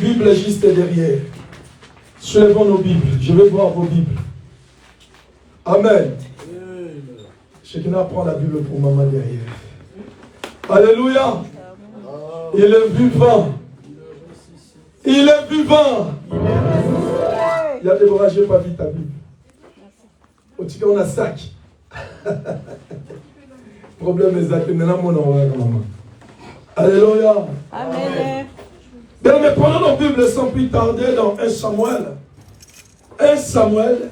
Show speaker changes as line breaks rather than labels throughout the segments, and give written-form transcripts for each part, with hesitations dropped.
Bible juste derrière. Soulevons nos Bibles. Je vais voir vos Bibles. Amen. Chacun prend la Bible pour maman derrière. Alléluia. Il est vivant. Il est vivant. Il y a des je n'ai pas vu ta Bible. Au tout cas, on a sac. Problème exact. Maintenant, mon maman. Alléluia.
Amen.
Bien, mais prenons nos Bibles sans plus tarder dans 1 Samuel. 1 Samuel,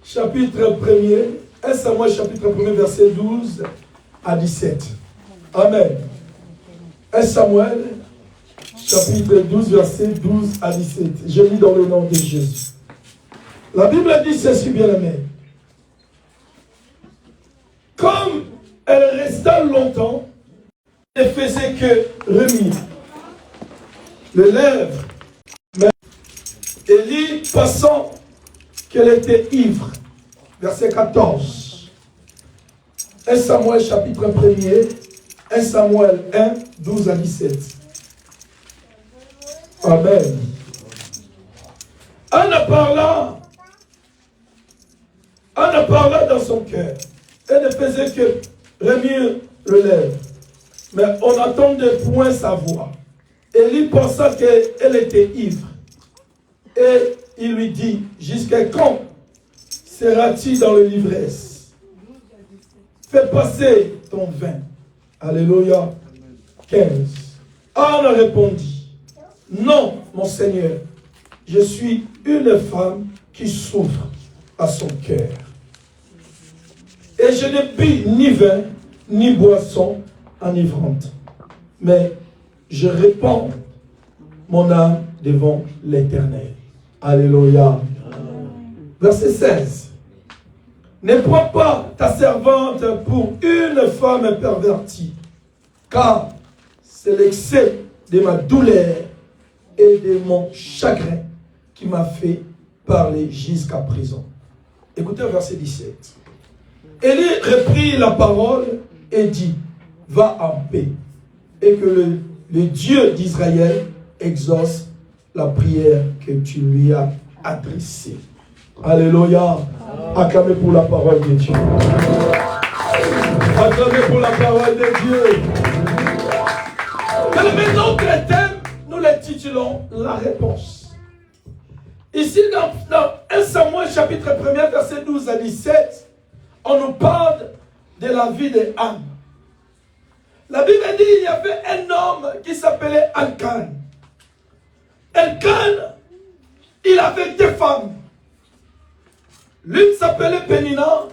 chapitre 1er. 1 Samuel, chapitre 1er, verset 12 à 17. Amen. 1 Samuel, chapitre 12, verset 12 à 17. Je lis dans le nom de Jésus. La Bible dit ceci, bien-aimé. Comme elle resta longtemps, elle faisait que remuer les lèvres. Mais Élie, passant qu'elle était ivre. Verset 14. 1 Samuel, chapitre 1er. 1 Samuel 1, 12 à 17. Amen. Anna parla dans son cœur. Elle ne faisait que remuer le lèvre. Mais on n'entendait point sa voix. Élie pensa qu'elle était ivre. Et il lui dit, jusqu'à quand seras-tu dans l'ivresse? Fais passer ton vin. Alléluia. 15. Anne répondit, non, mon Seigneur, je suis une femme qui souffre à son cœur. Et je ne puis ni vin, ni boisson enivrante. Mais je répands mon âme devant l'Éternel. Alléluia. Verset 16. Ne prends pas ta servante pour une femme pervertie, car c'est l'excès de ma douleur et de mon chagrin qui m'a fait parler jusqu'à présent. Écoutez le verset 17. Élie reprit la parole et dit, va en paix, et que le Dieu d'Israël exauce la prière que tu lui as adressée. Alléluia. Acclamez pour la parole de Dieu. Acclamez pour la parole de Dieu. Mais notre thème, nous l'intitulons la réponse. Ici, dans 1 Samuel, chapitre 1er, verset 12 à 17, on nous parle de la vie de Anne. La Bible dit qu'il y avait un homme qui s'appelait Elkan. Elkan, il avait deux femmes. L'une s'appelait Pénina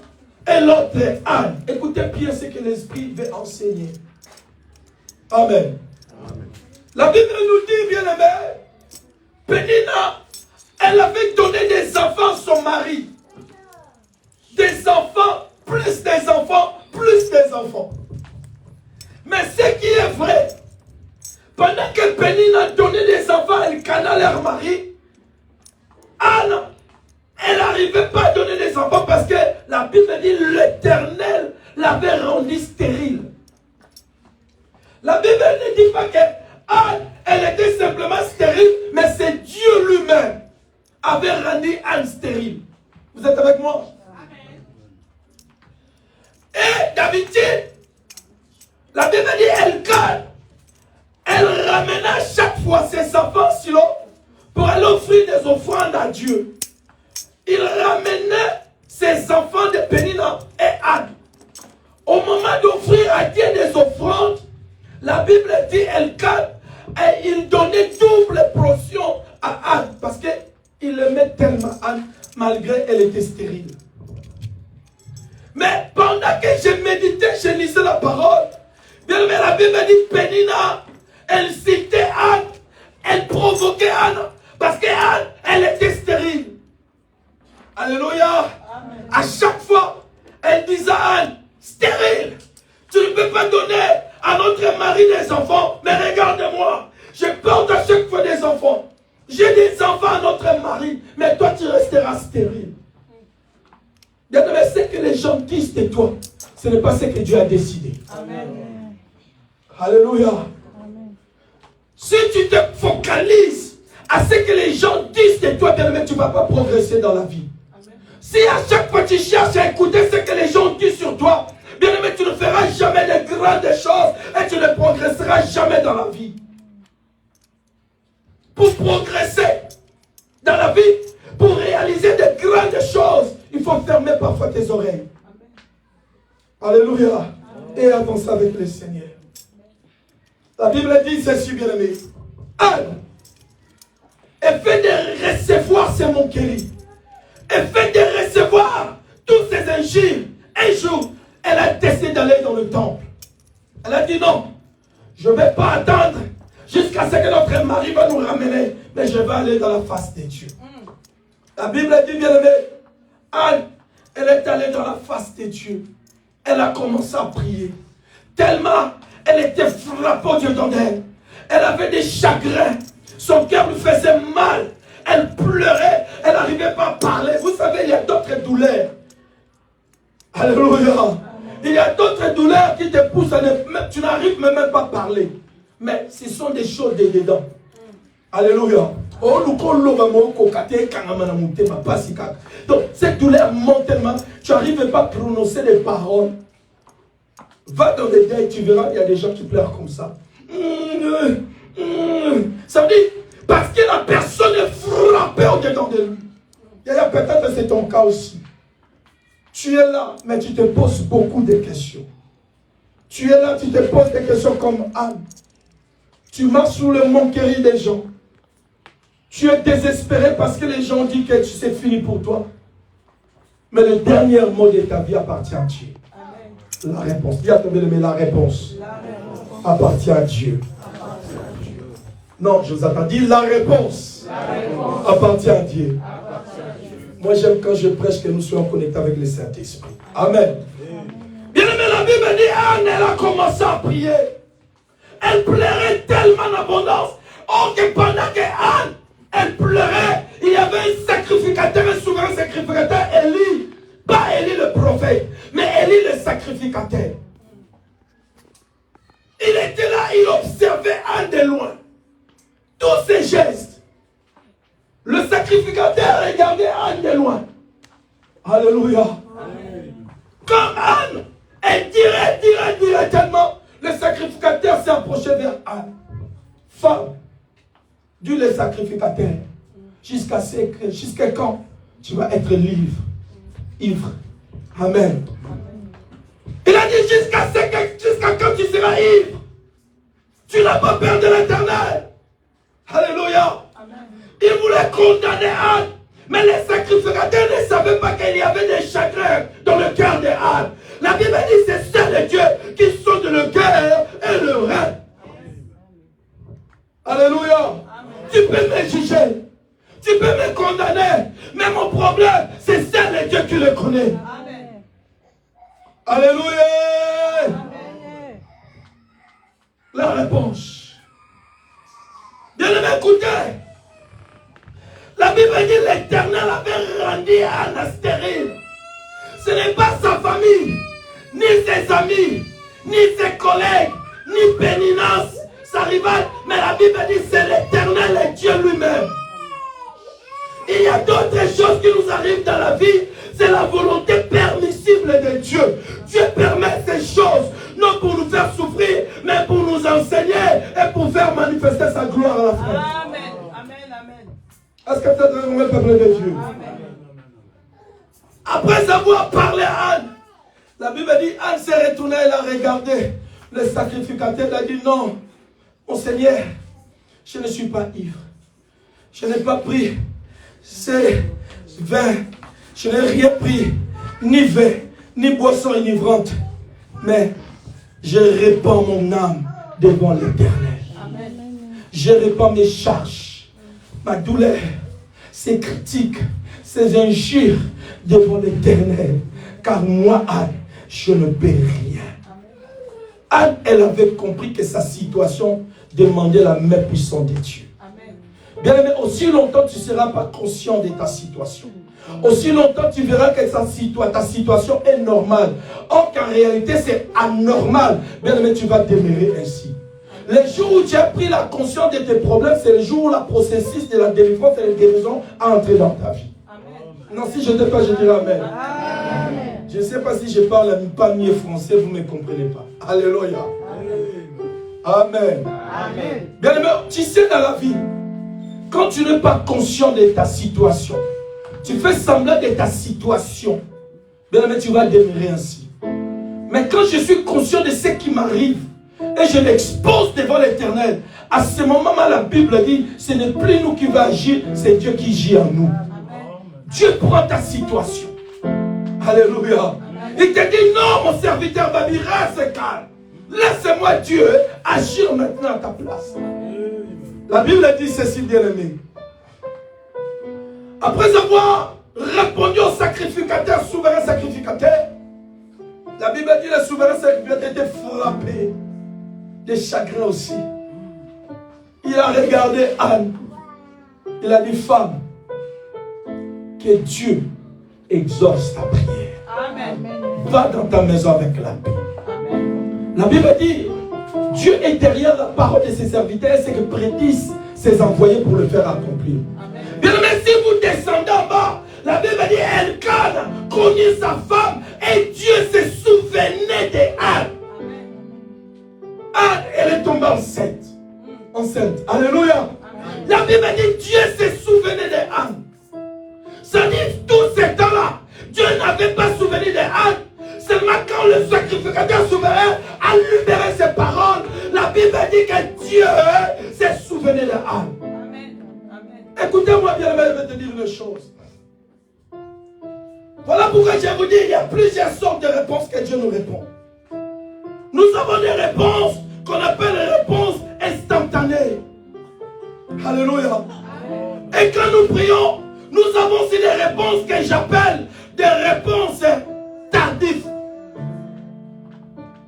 et l'autre Anne. Écoutez bien ce que l'Esprit veut enseigner. Amen. Amen. La Bible nous dit, bien aimé, Pénina, elle avait donné des enfants à son mari. Des enfants, plus des enfants, plus des enfants. Mais ce qui est vrai, pendant que Pénina donnait des enfants à Elkana, leur mari, Anne, elle n'arrivait pas à donner des enfants parce que la Bible dit l'Éternel l'avait rendue stérile. La Bible ne dit pas qu'Anne, elle était simplement stérile, mais c'est Dieu lui-même avait rendu Anne stérile. Vous êtes avec moi? Amen. Et d'habitude, la Bible dit Elkan, elle ramena chaque fois ses enfants sur l'eau pour aller offrir des offrandes à Dieu. Il ramenait ses enfants de Pénina et Anne. Au moment d'offrir à Dieu des offrandes, la Bible dit Elkan, et il donnait double portion à Anne, parce qu'il aimait tellement Anne, malgré qu'elle était stérile. Mais pendant que je méditais, je lisais la parole, bien, mais la Bible dit Pénina, elle citait Anne, elle provoquait Anne, parce qu'Anne, elle était stérile. Alléluia. Amen. À chaque fois, elle disait à Anne, stérile, tu ne peux pas donner à notre mari des enfants, mais regarde-moi, je porte à chaque fois des enfants. J'ai des enfants à notre mari, mais toi tu resteras stérile. Mais ce que les gens disent de toi, ce n'est pas ce que Dieu a décidé. Amen. Alléluia. Amen. Si tu te focalises à ce que les gens disent de toi, bien-aimé, tu ne vas pas progresser dans la vie. Si à chaque fois tu cherches à écouter ce que les gens disent sur toi, bien-aimé, tu ne feras jamais de grandes choses et tu ne progresseras jamais dans la vie. Pour progresser dans la vie, pour réaliser de grandes choses, il faut fermer parfois tes oreilles. Alléluia. Et avancer avec le Seigneur. La Bible dit ceci, bien-aimé. Anne, elle fait de recevoir ses moqueries. Elle fait de recevoir tous ces injures. Un jour, elle a décidé d'aller dans le temple. Elle a dit non, je ne vais pas attendre jusqu'à ce que notre mari va nous ramener, mais je vais aller dans la face de Dieu. La Bible dit, bien-aimé, Anne, elle est allée dans la face de Dieu. Elle a commencé à prier. Tellement elle était frappée au Dieu d'elle. Elle avait des chagrins. Son cœur lui faisait mal. Elle pleurait. Elle n'arrivait pas à parler. Vous savez, il y a d'autres douleurs. Alléluia. Il y a d'autres douleurs qui te poussent à tu n'arrives même pas à parler. Mais ce sont des choses de dedans. Alléluia. Donc, cette douleur monte tellement, tu n'arrives pas à prononcer les paroles. Va dans les deuils, tu verras, il y a des gens qui pleurent comme ça. Ça veut dire, parce que la personne est frappée au-dedans de lui. Il y a peut-être que c'est ton cas aussi. Tu es là, mais tu te poses beaucoup de questions. Tu es là, tu te poses des questions comme Anne. Tu marches sous le moquerie des gens. Tu es désespéré parce que les gens disent que c'est fini pour toi. Mais le dernier mot de ta vie appartient à Dieu. Amen. La réponse. Dis à ton bien-aimé, la réponse appartient à Dieu. Non, je vous attends. Dis la réponse appartient à Dieu. Moi, j'aime quand je prêche que nous soyons connectés avec le Saint-Esprit. Amen. Bien-aimé, la Bible dit, Anne, elle a commencé à prier. Elle pleurait tellement en abondance. Oh, que pendant que Anne, elle pleurait, il y avait un sacrificateur, un souverain sacrificateur, Élie. Pas Élie le prophète, mais Élie le sacrificateur. Il était là, il observait Anne de loin. Tous ses gestes. Le sacrificateur regardait Anne de loin. Alléluia. Amen. Comme Anne, elle dirait tellement, le sacrificateur s'est approché vers Anne. Femme, Dieu le sacrificateur. Jusqu'à quand tu vas être ivre. Amen. Il a dit jusqu'à quand tu seras ivre. Tu n'as pas peur de l'Éternel. Alléluia. Amen. Il voulait condamner Anne. Mais les sacrificateurs ne savaient pas qu'il y avait des chagrins dans le cœur de Anne. La Bible dit c'est seul Dieu qui sonde le cœur et le rein. Alléluia. Amen. Tu peux me juger. Tu peux me condamner. Mais mon problème, c'est seul Dieu qui le connaît. Amen. Alléluia. Amen. La réponse. Bien-aimé, écoutez. La Bible dit l'Éternel avait rendu Anne stérile. Ce n'est pas sa famille, ni ses amis, ni ses collègues, ni Péninance, sa rivale, mais la Bible dit c'est l'Éternel et Dieu lui-même. Il y a d'autres choses qui nous arrivent dans la vie, c'est la volonté permissible de Dieu. Dieu permet ces choses, non pour nous faire souffrir, mais pour nous enseigner et pour faire manifester sa gloire à la fin. Amen. Est-ce que tu es le peuple de Dieu? Amen. Après avoir parlé à Anne, la Bible dit, Anne s'est retournée, elle a regardé le sacrificateur, elle a dit, non, mon Seigneur, je ne suis pas ivre. Je n'ai pas pris ces vins, je n'ai rien pris, ni vin, ni boisson enivrante, mais je répands mon âme devant l'Éternel. Je répands mes charges. Ma douleur, ses critiques, ses injures devant l'Éternel. Car moi, Anne, je ne paie rien. Anne, elle avait compris que sa situation demandait la main puissante de Dieu. Bien aimé, aussi longtemps tu ne seras pas conscient de ta situation. Aussi longtemps tu verras que ta situation est normale. Or qu'en réalité c'est anormal. Bien aimé, tu vas demeurer ainsi. Le jour où tu as pris la conscience de tes problèmes, c'est le jour où la processus de la délivrance et la guérison a entré dans ta vie. Amen. Non, si je ne dis pas, je dirai Amen. Amen. Je ne sais pas si je parle pas mieux français, vous ne me comprenez pas. Alléluia. Amen. Amen. Bien aimé, tu sais dans la vie, quand tu n'es pas conscient de ta situation, tu fais semblant de ta situation, bien aimé, tu vas demeurer ainsi. Mais quand je suis conscient de ce qui m'arrive et je l'expose devant l'Éternel, à ce moment-là, la Bible dit, ce n'est plus nous qui va agir, c'est Dieu qui agit en nous. Dieu prend ta situation. Alléluia. Il te dit, non, mon serviteur Babi, reste calme. Laisse-moi Dieu agir maintenant à ta place. La Bible dit ceci, bien-aimé. Après avoir répondu au sacrificateur, souverain sacrificateur, la Bible dit le souverain sacrificateur était frappé de chagrin aussi. Il a regardé Anne. Il a dit, femme, que Dieu exauce ta prière. Amen. Va dans ta maison avec la paix. Amen. La Bible dit, Dieu est derrière la parole de ses serviteurs, c'est que prédisent ses envoyés pour le faire accomplir. Bien, mais si vous descendez en bas, la Bible dit, Elkanah connut sa femme et Dieu se souvenait d'Anne. Anne, elle est tombée enceinte. Alléluia. Amen. La Bible dit, Dieu se souvenait d'Anne. Ça dit, tout ce temps-là, Dieu n'avait pas souvenu d'Anne. Seulement quand le sacrificateur souverain a libéré ses paroles, la Bible dit que Dieu s'est souvenu d'Anne. Écoutez-moi bien, je vais te dire une chose. Voilà pourquoi je vous dis, il y a plusieurs sortes de réponses que Dieu nous répond. Nous avons des réponses qu'on appelle les réponses instantanées. Alléluia. Et quand nous prions, nous avons aussi des réponses que j'appelle des réponses tardives.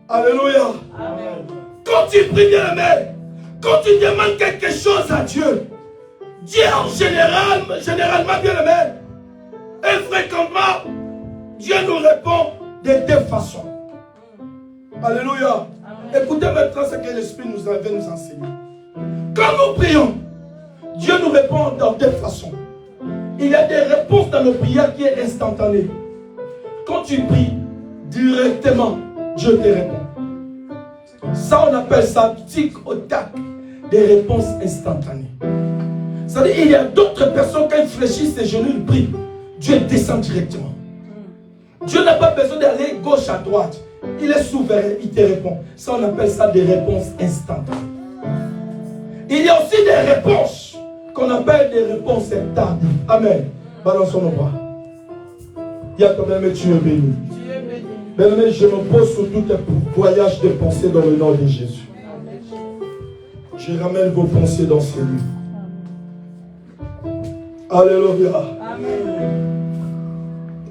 Alléluia. Amen. Quand tu pries bien aimé, quand tu demandes quelque chose à Dieu, Dieu en généralement bien aimé, et fréquemment, Dieu nous répond de deux façons. Alléluia. Amen. Écoutez maintenant ce que l'Esprit nous avait nous enseigné. Quand nous prions, Dieu nous répond dans deux façons. Il y a des réponses dans nos prières qui est instantanées. Quand tu pries directement, Dieu te répond. Ça, on appelle ça tic au tac, des réponses instantanées. C'est-à-dire, il y a d'autres personnes, quand ils fléchissent les genoux, ils prient. Dieu descend directement. Dieu n'a pas besoin d'aller gauche à droite. Il est souverain, il te répond. Ça, on appelle ça des réponses instantanées. Il y a aussi des réponses qu'on appelle des réponses tardives. Amen. Balançons nos bras. Il y a quand même, tu es béni. Bien-aimé, je me pose sur tout un voyage de pensée dans le nom de Jésus. Je ramène vos pensées dans ces livres. Alléluia. Amen.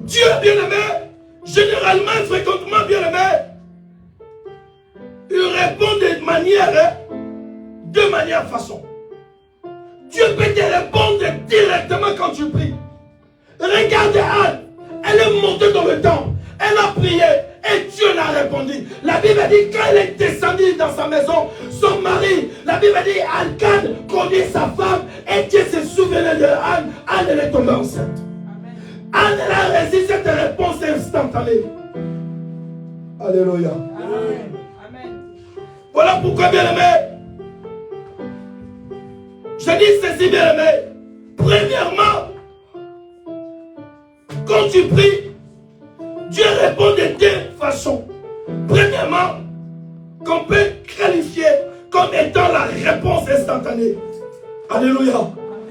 Dieu bien-aimé, généralement, fréquemment bien-aimé, il répond de deux manières façon. Dieu peut te répondre directement quand tu pries. Regarde Anne, elle est montée dans le temple. Elle a prié et Dieu l'a répondu. La Bible dit quand elle est descendue dans sa maison, son mari, la Bible dit Elkanah connaît sa femme et Dieu se souvenait de Anne. Anne, elle est tombée enceinte. Anne, elle a reçu cette réponse instantanée. Alléluia. Amen. Voilà pourquoi, bien aimé, je dis ceci, bien aimé. Premièrement, quand tu pries, Dieu répond de deux façons. Premièrement, qu'on peut qualifier comme étant la réponse instantanée. Alléluia.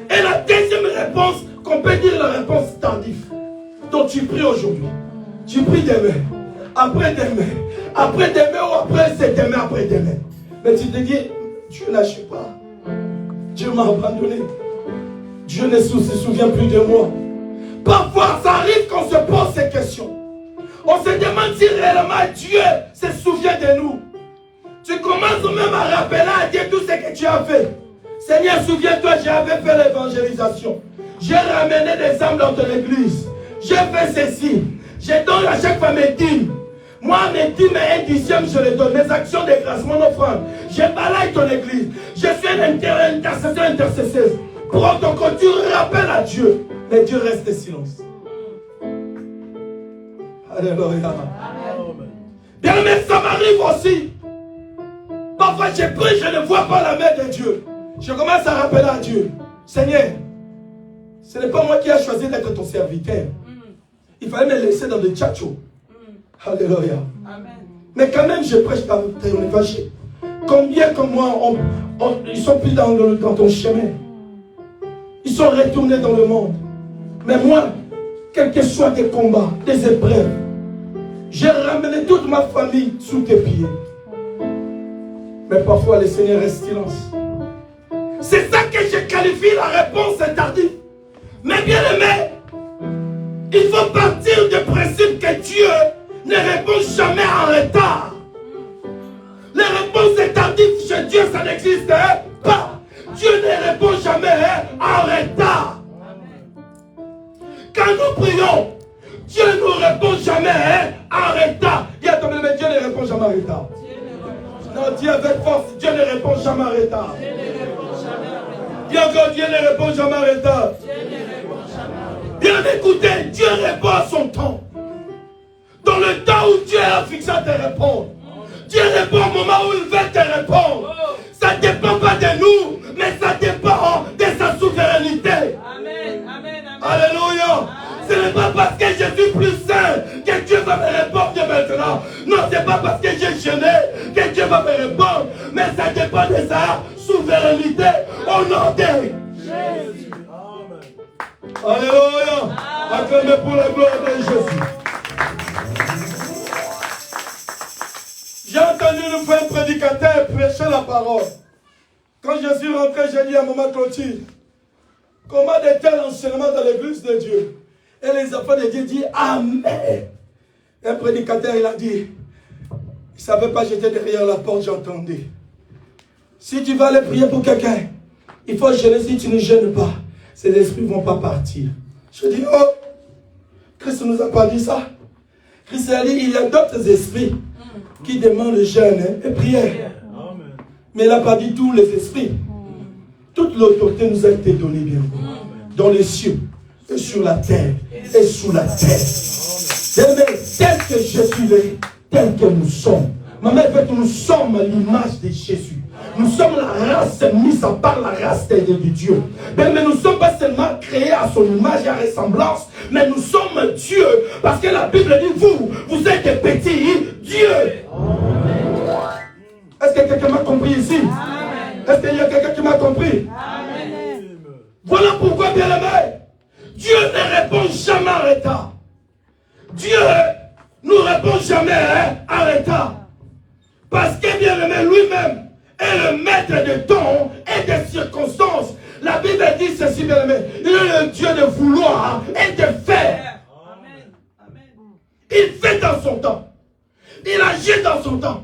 Et la deuxième réponse, qu'on peut dire la réponse tardive. Donc tu pries aujourd'hui. Tu pries demain. Après-demain. Après-demain ou après c'est demain, après-demain. Mais tu te dis, Dieu n'agit pas. Dieu m'a abandonné. Dieu ne se souvient plus de moi. Parfois, ça arrive qu'on se pose ces questions. On se demande si réellement Dieu se souvient de nous. Tu commences même à rappeler à Dieu tout ce que tu as fait. Seigneur, souviens-toi, j'avais fait l'évangélisation. J'ai ramené des âmes dans ton église. J'ai fait ceci. Je donne à chaque fois mes dîmes. Moi, mes dîmes et un dixième, je les donne. Mes actions de grâce, mon offrande. Je balaye ton église. Je suis un intercesseur, intercesseuse. Pour autant que tu rappelles à Dieu, mais Dieu reste silence. Alléluia. Bien, mais ça m'arrive aussi. Parfois, j'ai pris, je ne vois pas la main de Dieu. Je commence à rappeler à Dieu. Seigneur, ce n'est pas moi qui ai choisi d'être ton serviteur. Il fallait me laisser dans le tchatcho. Alléluia. Amen. Mais quand même, je prêche par ton évangile. Combien comme moi, ils sont plus dans ton chemin. Ils sont retournés dans le monde. Mais moi, quel que soit des combats, des épreuves, j'ai ramené toute ma famille sous tes pieds. Mais parfois, le Seigneur reste silence. C'est ça que je qualifie la réponse tardive. Mais bien aimé, il faut partir du principe que Dieu ne répond jamais en retard. Les réponses tardives chez Dieu, ça n'existe pas. Dieu ne répond jamais en retard. Quand nous prions, Dieu ne nous répond jamais en retard. Dis à ton ami, Dieu ne répond jamais en retard. Non, dis avec force, Dieu ne répond jamais en retard. Dis encore, Dieu ne répond jamais en retard. Bien écoutez, Dieu répond à son temps. Dans le temps où Dieu a fixé à te répondre. Dieu répond au moment où il veut te répondre. Ça ne dépend pas de nous, mais ça dépend de sa souveraineté. Amen, amen, amen. Alléluia. Ce n'est pas parce que je suis plus saint que Dieu va me répondre maintenant. Non, ce n'est pas parce que j'ai gêné que Dieu va me répondre. Mais ça dépend de sa souveraineté au nom de Jésus. Alléluia. Acclamez pour la gloire de Jésus. J'ai entendu une fois un prédicateur prêcher la parole. Quand je suis rentré, j'ai dit à maman Clotilde, comment de tels enseignements dans l'église de Dieu? Et les enfants de Dieu disent Amen. Un prédicateur, il a dit, il ne savait pas, j'étais derrière la porte, j'entendais. Si tu vas aller prier pour quelqu'un, il faut gêner. Si tu ne gênes pas, ces esprits ne vont pas partir. Je dis, oh, Christ ne nous a pas dit ça. Christ a dit, il y a d'autres esprits qui demandent le jeûne et prière. Mais il n'a pas dit tous les esprits. Toute l'autorité nous a été donnée, bien dans les cieux, et sur la terre, et sous la terre. Tel que Jésus est, tel que nous sommes. Ma mère veut que nous sommes l'image de Jésus. Nous sommes la race mise à part la race de Dieu. Mais nous ne sommes pas seulement créés à son image et à ressemblance, mais nous sommes Dieu. Parce que la Bible dit, vous êtes des petits Dieu. Est-ce que quelqu'un m'a compris ici? Est-ce qu'il y a quelqu'un qui m'a compris? Amen. Voilà pourquoi, bien aimé, Dieu ne répond jamais en retard. Dieu nous répond jamais en retard. Parce que, bien aimé, lui-même est le maître de temps et des circonstances. La Bible dit ceci, bien aimé. Il est le Dieu de vouloir et de faire. Amen. Il fait dans son temps. Il agit dans son temps.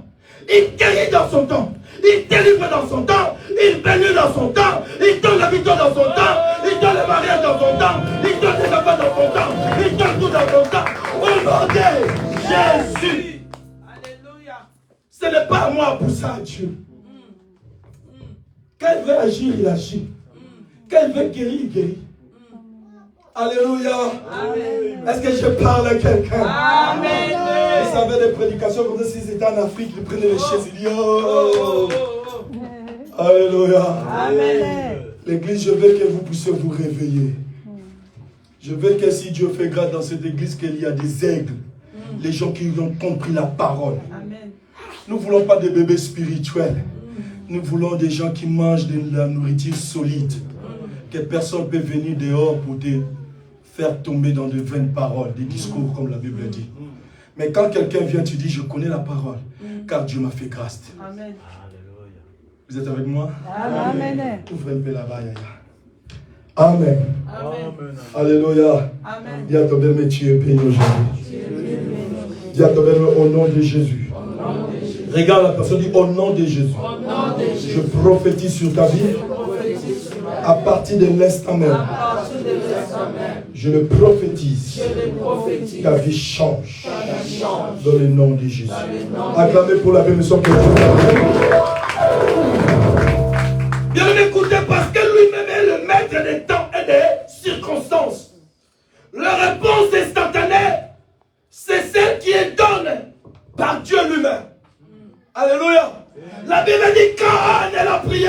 Il guérit dans son temps. Il délivre dans son temps. Il bénit dans son temps. Il donne la victoire dans son temps. Il donne le mariage dans son temps. Il donne les enfants dans son temps. Il donne tout dans son temps. Au nom de Jésus. Alléluia. Ce n'est pas à moi à pousser à Dieu. Quand il veut agir, il agit. Quand il veut guérir, il guérit. Alléluia. Est-ce que je parle à quelqu'un? Amen. Vous savez, des prédications comme ça, si c'était en Afrique, ils prenaient les chaises, ils disent oh. Alléluia. Amen. L'église, je veux que vous puissiez vous réveiller. Je veux que si Dieu fait grâce dans cette église, qu'il y a des aigles. Les gens qui ont compris la parole. Amen. Nous ne voulons pas des bébés spirituels. Nous voulons des gens qui mangent de la nourriture solide. Que personne ne peut venir dehors pour te faire tomber dans de vaines paroles, des discours comme la Bible dit. Mais quand quelqu'un vient, tu dis, je connais la parole, car Dieu m'a fait grâce. Amen. Vous êtes avec moi? Amen. Ouvrez un peu là-bas, Yaya. Amen. Amen. Alléluia. Amen. Dis à ton bien, mais tu es béni aujourd'hui. Dis à ton bien, au nom de Jésus. Regarde la personne, dit au nom de Jésus. Je prophétise sur ta vie. À partir de l'instant même,
Je le prophétise. Ta vie change. Dans le nom de Jésus. Acclamez pour la bénédiction que Dieu a.
Bien écoutez, parce que lui-même est le maître des temps et des circonstances. La réponse instantanée, c'est celle qui est donnée par Dieu lui-même. Alléluia. La Bible dit quand elle a prié,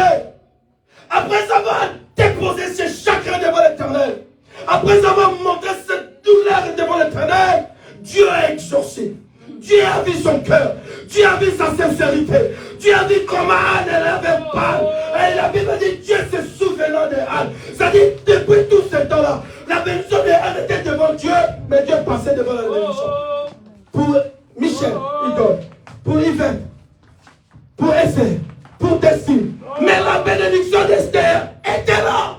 après avoir déposé ses chagrins devant l'Éternel, après avoir montré cette douleur devant l'Éternel, Dieu a exaucé. Dieu a vu son cœur. Dieu a vu sa sincérité. Dieu a vu comment Anne elle avait parlé. Et la Bible dit Dieu se souvenant de Anne. C'est-à-dire, depuis tout ce temps-là, la bénédiction de Anne était devant Dieu, mais Dieu passait devant la bénédiction. Pour Michel, il donne. Pour Yvette, pour Esther, pour Destine. Mais la bénédiction d'Esther était là.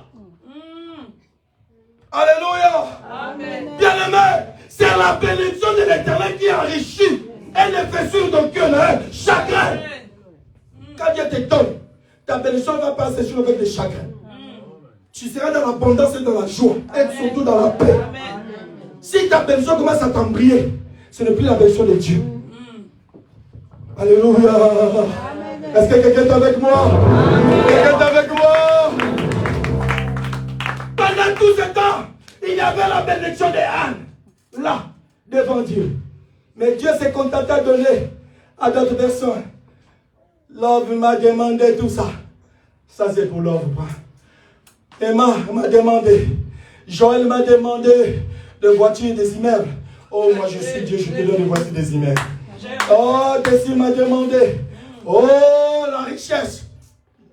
Alléluia. Amen. Bien-aimé, c'est la bénédiction de l'Éternel qui enrichit. Elle ne fait sur ton cœur le chagrin. Quand Dieu te donne, ta bénédiction va passer sur avec des chagrins. Tu seras dans l'abondance et dans la joie. Et surtout dans la paix. Si ta bénédiction commence à t'embryer, ce n'est plus la bénédiction de Dieu. Alléluia. Est-ce que quelqu'un est avec moi? Quelqu'un est avec moi? Pendant tout ce temps, il y avait la bénédiction de Anne, là, devant Dieu. Mais Dieu s'est contenté de donner à d'autres personnes. Love m'a demandé tout ça. Ça c'est pour Love. Emma m'a demandé. Joël m'a demandé de voitures, des immeubles. Oh, moi je suis Dieu, je te donne des voitures, des immeubles. Oh, Destiny m'a demandé. Oh, la richesse.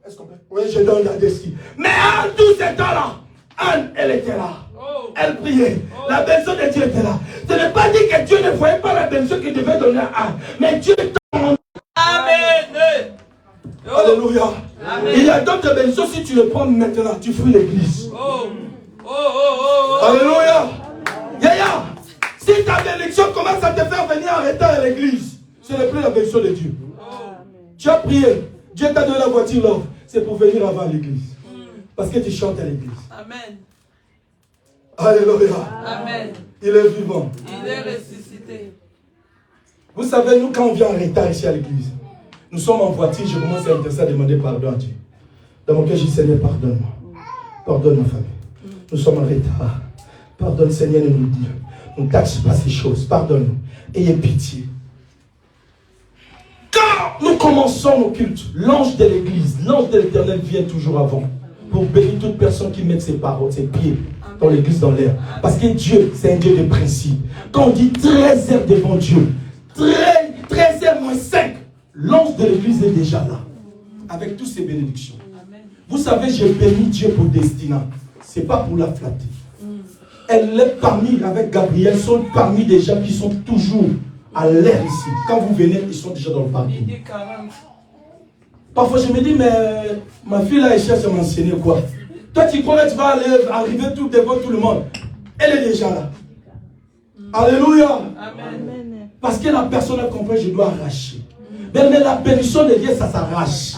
Est-ce qu'on peut? Oui, je donne la Destiny. Mais en tout ce temps-là, Anne, elle était là. Elle priait. La bénédiction de Dieu était là. Ce n'est pas dit que Dieu ne voyait pas la bénédiction qu'il devait donner à Anne. Mais Dieu t'en... Amen. Alléluia. Amen. Il y a d'autres bénédictions, si tu le prends maintenant, tu fouilles l'église. Alléluia. Yaya, si ta bénédiction commence à te faire venir en retard à l'église, ce n'est plus la bénédiction de Dieu. Tu as prié, Dieu t'a donné la voiture, là. C'est pour venir avant l'église. Parce que tu chantes à l'église. Amen. Alléluia. Amen. Il est vivant. Il est ressuscité. Vous savez, nous, quand on vient en retard ici à l'église, nous sommes en voiture, je commence à intercéder, à demander pardon à Dieu. Dans mon cœur, je dis, Seigneur, pardonne-moi. Pardonne ma famille. Nous sommes en retard. Pardonne, Seigneur, ne nous taxe pas ces choses. Pardonne-nous. Ayez pitié. Quand nous commençons nos cultes, l'ange de l'église, l'ange de l'Éternel vient toujours avant pour bénir toute personne qui met ses paroles, ses pieds dans l'église, dans l'air. Parce que Dieu, c'est un Dieu de principe. Quand on dit 13h devant Dieu, 13h moins 5, l'ange de l'église est déjà là, avec toutes ses bénédictions. Vous savez, j'ai béni Dieu pour Destina. Ce n'est pas pour la flatter. Elle est parmi, avec Gabriel, sont parmi des gens qui sont toujours à l'air ici. Quand vous venez, ils sont déjà dans le parking. Parfois, je me dis, mais ma fille là, elle cherche à m'enseigner quoi? Toi, tu crois que tu vas arriver tout devant tout le monde. Elle est déjà là. Alléluia. Amen. Parce que la personne a compris, je dois arracher. Mais la bénédiction de Dieu, ça s'arrache.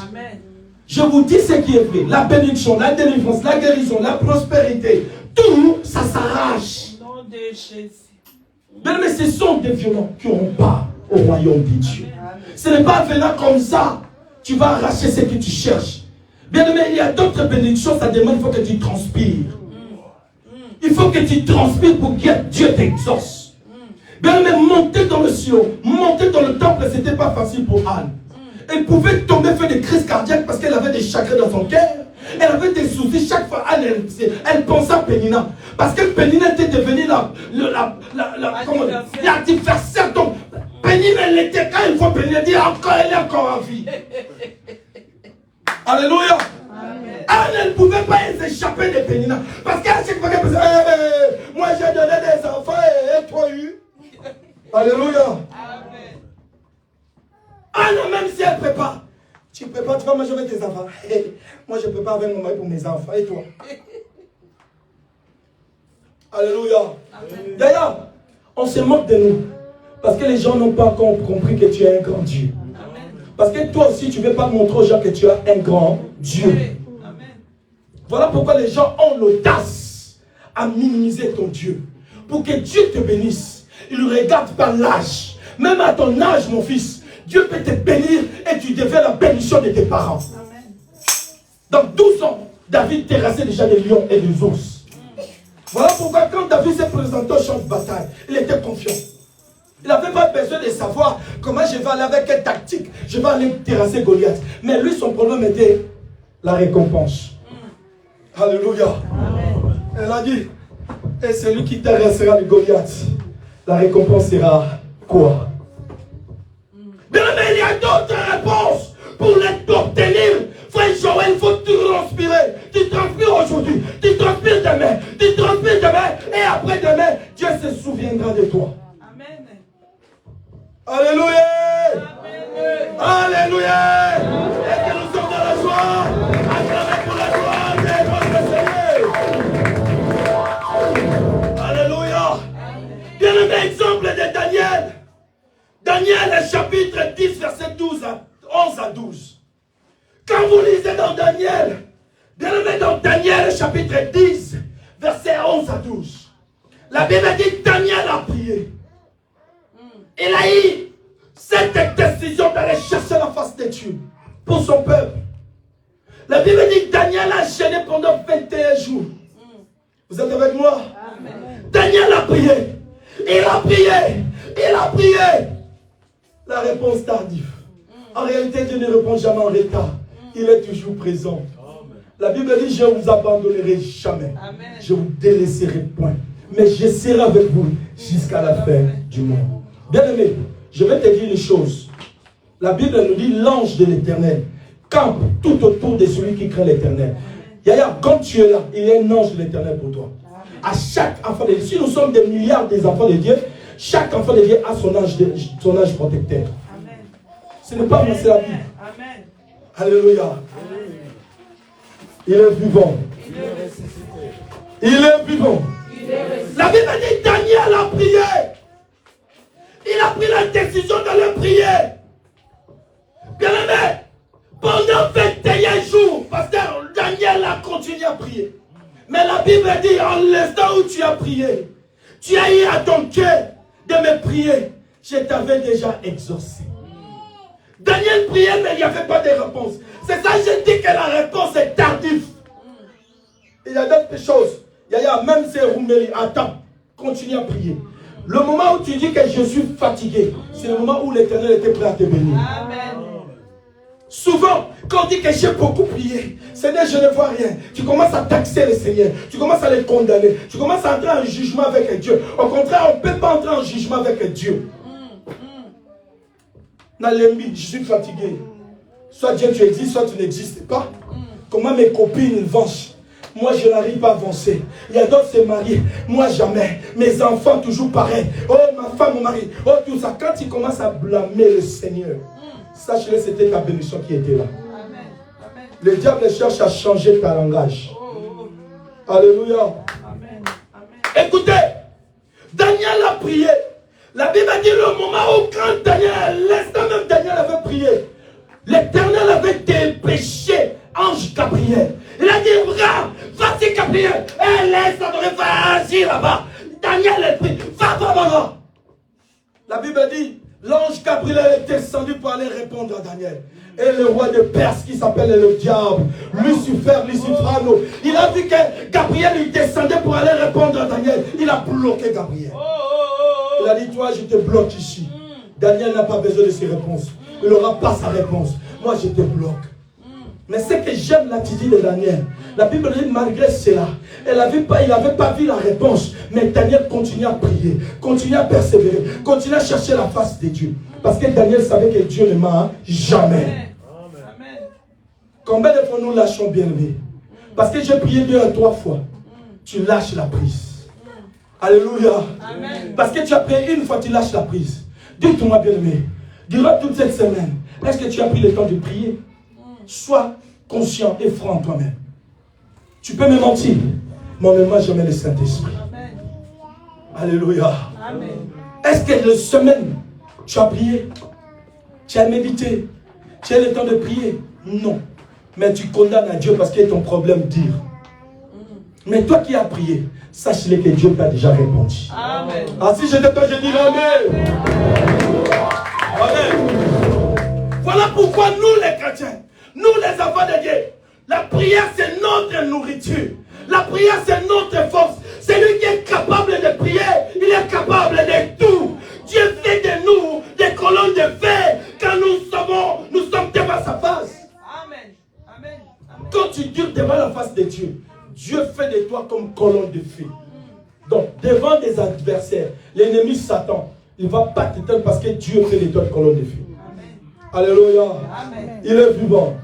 Je vous dis ce qui est fait. La bénédiction, la délivrance, la guérison, la prospérité, tout, ça s'arrache. Mais ce sont des violents qui n'auront pas au royaume de Dieu. Ce n'est pas venant comme ça. Tu vas arracher ce que tu cherches. Bien aimé, il y a d'autres bénédictions, ça demande, il faut que tu transpires. Il faut que tu transpires pour que Dieu t'exauce. Bien aimé, monter dans le ciel, monter dans le temple, ce n'était pas facile pour Anne. Elle pouvait tomber, faire des crises cardiaques parce qu'elle avait des chagrins dans son cœur. Elle avait des soucis. Chaque fois, elle pensait à Pénina. Parce que Pénina était devenue l'adversaire. Donc, Pénina, elle était, quand elle voit Pénina, elle dit encore, elle est encore en vie. Alléluia. Anne, elle ne pouvait pas s'échapper de Pénina. Parce qu'à chaque fois qu'elle disait, moi j'ai donné des enfants et toi eu. Alléluia. Amen. Anne, même si elle prépare, tu prépares, tu vas manger avec tes enfants. Moi je prépare avec mon mari pour mes enfants et toi. Alléluia. D'ailleurs, on se moque de nous. Parce que les gens n'ont pas encore compris que tu es un grand Dieu. Parce que toi aussi, tu ne veux pas montrer aux gens que tu es un grand Dieu. Amen. Voilà pourquoi les gens ont l'audace à minimiser ton Dieu. Pour que Dieu te bénisse, il ne regarde pas l'âge. Même à ton âge, mon fils, Dieu peut te bénir et tu deviens la bénédiction de tes parents. Amen. Dans 12 ans, David terrassait déjà des lions et des ours. Voilà pourquoi quand David s'est présenté au champ de bataille, il était confiant. Il n'avait pas besoin de savoir comment je vais aller avec quelle tactique, je vais aller terrasser Goliath. Mais lui, son problème était la récompense. Alléluia. Amen. Elle a dit, et celui qui terrassera le Goliath, la récompense sera quoi? Bien, mais il y a d'autres réponses pour l'obtenir. Frère Joël, il faut transpirer. Tu transpires aujourd'hui, tu transpires demain, tu transpires demain, et après demain, Dieu se souviendra de toi. Amen. Alléluia. Amen. Alléluia. Et que nous sommes dans la joie. Acclamez pour la gloire de notre Seigneur. Alléluia. Bien-aimé exemple de Daniel. Daniel, chapitre 10, verset 11 à 12. Quand vous lisez dans Daniel, bien-aimé dans Daniel, chapitre 10, verset 11 à 12, la Bible dit Daniel a prié. Il a eu cette décision d'aller chercher la face de Dieu pour son peuple. La Bible dit Daniel a jeûné pendant 21 jours. Vous êtes avec moi? Amen. Daniel a prié. Il a prié. Il a prié. La réponse tardive. En réalité, Dieu ne répond jamais en retard. Il est toujours présent. La Bible dit, je ne vous abandonnerai jamais. Amen. Je ne vous délaisserai point. Mais je serai avec vous jusqu'à la fin du monde. Bien aimé, je vais te dire une chose. La Bible nous dit, l'ange de l'Éternel campe tout autour de celui qui craint l'Éternel. Yaya, quand tu es là, il y a un ange de l'Éternel pour toi. À chaque enfant de Dieu, si nous sommes des milliards des enfants de Dieu, chaque enfant de Dieu a son ange protecteur. Amen. Ce n'est pas moi, c'est la Bible. Amen. Alléluia. Il est vivant. Il est vivant. La Bible dit Daniel a prié. Il a pris la décision d'aller prier. Bien aimé, pendant 21 jours, pasteur Daniel a continué à prier. Mais la Bible dit, en l'instant où tu as prié, tu as eu à ton cœur de me prier. Je t'avais déjà exaucé. Daniel priait, mais il n'y avait pas de réponse. C'est ça que je dis que la réponse est tardive. Il y a d'autres choses. Il y a même ces Rouméli. Attends, continue à prier. Le moment où tu dis que je suis fatigué, c'est le moment où l'Éternel était prêt à te bénir. Amen. Souvent, quand on dit que j'ai beaucoup prié, Seigneur, je ne vois rien. Tu commences à taxer le Seigneur. Tu commences à les condamner. Tu commences à entrer en jugement avec Dieu. Au contraire, on ne peut pas entrer en jugement avec Dieu. Nalembi, je suis fatigué. Soit Dieu, tu existes, soit tu n'existes pas. Comment mes copines avancent? Moi, je n'arrive pas à avancer. Il y a d'autres qui se marient. Moi, jamais. Mes enfants, toujours pareil. Oh, ma femme, mon mari. Oh, tout ça. Quand tu commences à blâmer le Seigneur, sache-le, c'était ta bénédiction qui était là. Amen. Amen. Le diable cherche à changer ta langage. Alléluia. Amen. Amen. Écoutez, Daniel a prié. La Bible dit le moment où quand Daniel, l'instant même Daniel avait prié, l'Éternel avait dépêché ange Gabriel. Il a dit, regarde, vas-y Gabriel, laisse adorer, vas-y là-bas. Daniel est pris, va. La Bible dit, l'ange Gabriel est descendu pour aller répondre à Daniel. Et le roi de Perse qui s'appelle le diable, Lucifrano, il a vu que Gabriel il descendait pour aller répondre à Daniel. Il a bloqué Gabriel. Il a dit, toi je te bloque ici. Daniel n'a pas besoin de ses réponses. Il n'aura pas sa réponse. Moi je te bloque. Mais ce que j'aime l'attitude de Daniel, la Bible dit malgré cela, il n'avait pas vu la réponse, mais Daniel continue à prier, continue à persévérer, continue à chercher la face de Dieu. Parce que Daniel savait que Dieu ne ment jamais. Amen. Combien de fois nous lâchons bien aimé? Parce que j'ai prié 2 à 3 fois, tu lâches la prise. Alléluia. Amen. Parce que tu as prié une fois, tu lâches la prise. Dites-moi bien aimé, durant toute cette semaine, est-ce que tu as pris le temps de prier? Sois conscient et franc en toi-même. Tu peux me mentir, mais en même temps, jamais le Saint-Esprit. Alléluia. Amen. Est-ce que la semaine, tu as prié? Tu as médité? Tu as le temps de prier? Non. Mais tu condamnes à Dieu parce que ton problème dire.
Mais toi qui as prié, sache-le que Dieu t'a déjà répondu.
Amen.
Ah, si j'étais toi, je dirais Amen. Amen.
Voilà pourquoi nous les chrétiens, nous les enfants de Dieu, la prière c'est notre nourriture. La prière c'est notre force. Celui qui est capable de prier, il est capable de tout. Dieu fait de nous des colonnes de feu quand nous sommes devant sa face.
Amen. Amen. Amen.
Quand tu dures devant la face de Dieu, Dieu fait de toi comme colonne de feu. Donc, devant des adversaires, l'ennemi Satan, il ne va pas t'éteindre parce que Dieu fait de toi une colonne de feu.
Amen.
Alléluia.
Amen.
Il est vivant.